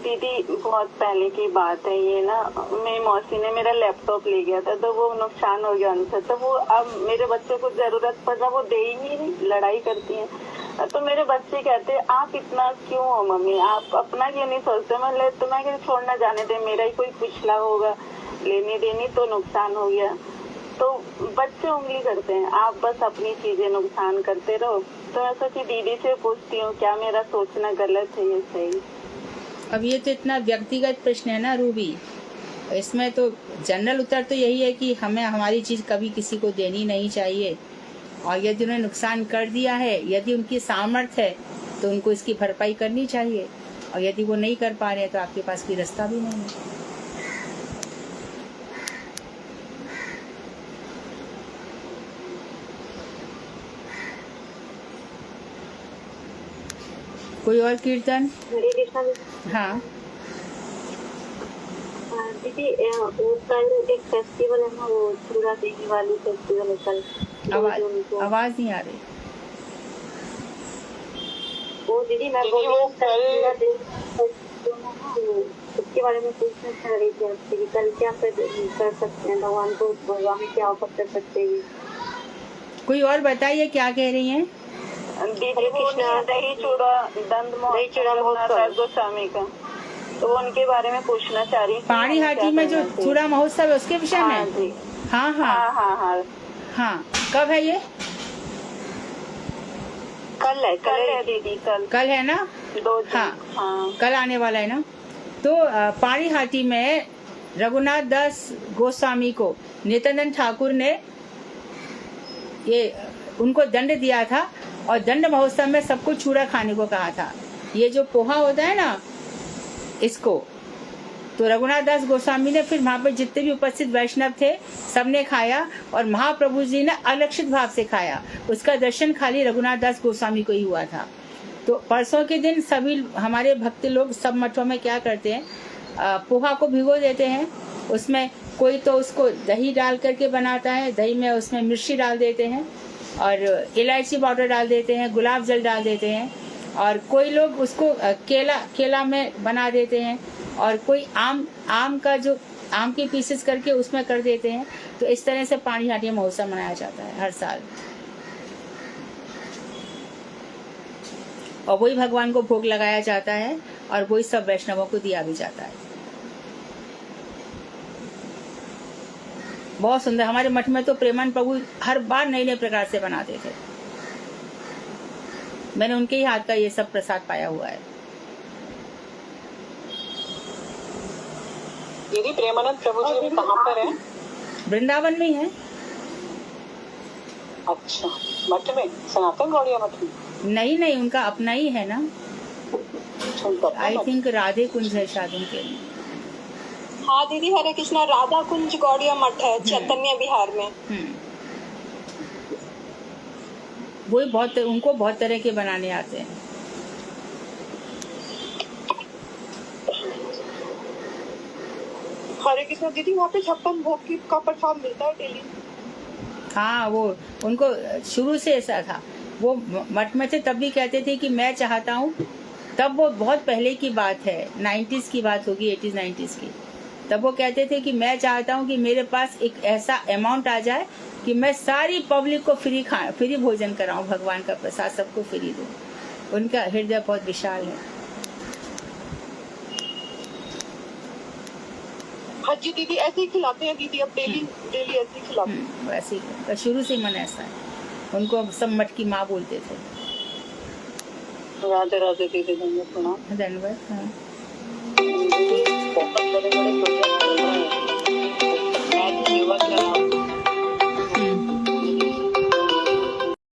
दीदी, बहुत पहले की बात है ये ना, मेरी मौसी ने मेरा लैपटॉप ले गया था तो वो नुकसान हो गया उनसे, तो वो अब मेरे बच्चे को जरूरत पड़ रहा, वो दे ही नहीं, लड़ाई करती हैं। तो मेरे बच्चे कहते हैं आप इतना क्यों हो मम्मी, आप अपना क्यों नहीं सोचते? मैं ले तो मैं छोड़ना, जाने दे, मेरा ही कोई पिछला होगा, लेनी देनी तो नुकसान हो गया। तो बच्चे उंगली करते हैं, आप बस अपनी चीजें नुकसान करते रहो। तो मैं सोची दीदी से पूछती हूँ, क्या मेरा सोचना गलत है या सही? अब ये तो इतना व्यक्तिगत प्रश्न है ना रूबी, इसमें तो जनरल उत्तर तो यही है कि हमें हमारी चीज़ कभी किसी को देनी नहीं चाहिए, और यदि उन्हें नुकसान कर दिया है, यदि उनकी सामर्थ्य है तो उनको इसकी भरपाई करनी चाहिए, और यदि वो नहीं कर पा रहे हैं तो आपके पास कोई रास्ता भी नहीं है। कोई और कीर्तन? हरे कृष्णा। हाँ दीदी, वो कल एक फेस्टिवल है ना, वो चूड़ा देने वाली फेस्टिवल है कल। आवाज नहीं आ रही। वो दीदी, मैं बोल रही हूँ उसके बारे में पूछना चाह रही थी आपसे कि कल क्या कर सकते हैं, भगवान को, भगवान में क्या ऑफर कर सकते हैं? कोई और बताइए क्या कह रही हैं? दीदी, कृष्णा दही चूड़ा महोत्सव गोस्वामी का, तो वो उनके बारे में पूछना चाह रही थी। पहाड़ी हाटी में जो चूड़ा महोत्सव है उसके विषय में? हाँ हाँ हाँ हाँ हाँ। कब है ये? कल है दीदी, कल है ना? 2 हाँ, कल आने वाला है ना। तो पहाड़ी हाटी में रघुनाथ दास गोस्वामी को नित्यानंद ठाकुर ने ये उनको दंड दिया था, और दंड महोत्सव में सबको चूड़ा खाने को कहा था। ये जो पोहा होता है ना, इसको तो रघुनाथ दास गोस्वामी ने, फिर वहाँ पर जितने भी उपस्थित वैष्णव थे सबने खाया, और महाप्रभु जी ने अलक्षित भाव से खाया। उसका दर्शन खाली रघुनाथ दास गोस्वामी को ही हुआ था। तो परसों के दिन सभी हमारे भक्त लोग सब मठों में क्या करते हैं, पोहा को भिगो देते हैं, उसमें कोई तो उसको दही डाल करके बनाता है, दही में उसमें मिर्ची डाल देते हैं और इलायची पाउडर डाल देते हैं, गुलाब जल डाल देते हैं, और कोई लोग उसको केला में बना देते हैं, और कोई आम का जो आम के पीसेस करके उसमें कर देते हैं। तो इस तरह से पहाड़ी हाटी महोत्सव मनाया जाता है हर साल, और वही भगवान को भोग लगाया जाता है और वही सब वैष्णवों को दिया भी जाता है। बहुत सुंदर। हमारे मठ में तो प्रेमान प्रभु हर बार नए नए प्रकार से बनाते थे। मैंने उनके ही हाथ का ये सब प्रसाद पाया हुआ है। दीदी, प्रेमानंद प्रभु जी कहाँ पर है? वृंदावन में है। अच्छा, मठ में, सनातन गौड़िया मठ में? नहीं, उनका अपना ही है ना। आई थिंक राधे कुंज है शायद उनके। हाँ दीदी, हरे कृष्णा। राधा कुंज गौड़िया मठ है चैतन्य विहार में। वही बहुत, उनको बहुत तरह के बनाने आते हैं। हरे कृष्णा दीदी, वहाँ पे 56 भोग का प्रसाद मिलता है डेली। हाँ, वो उनको शुरू से ऐसा था। वो मठ में थे तब भी कहते थे कि मैं चाहता हूँ, तब वो बहुत पहले की बात है, 90s की बात होगी, 80s 90s की। तब वो कहते थे कि मैं चाहता हूँ कि मेरे पास एक ऐसा अमाउंट आ जाए कि मैं सारी पब्लिक को फ्री भोजन कराऊं, भगवान का प्रसाद सबको फ्री दूं। उनका हृदय बहुत विशाल है। हाँ जी दीदी, ऐसे ही खिलाते हैं दीदी, अब डेली ऐसे ही खिलाते हैं। वैसे ही शुरू से मन ऐसा है। उनको सब मठ की माँ बोलते थे। राधे राधे दीदी, धन्यवाद, प्रणाम। धन्यवाद। हाँ। बहुत बड़े बड़े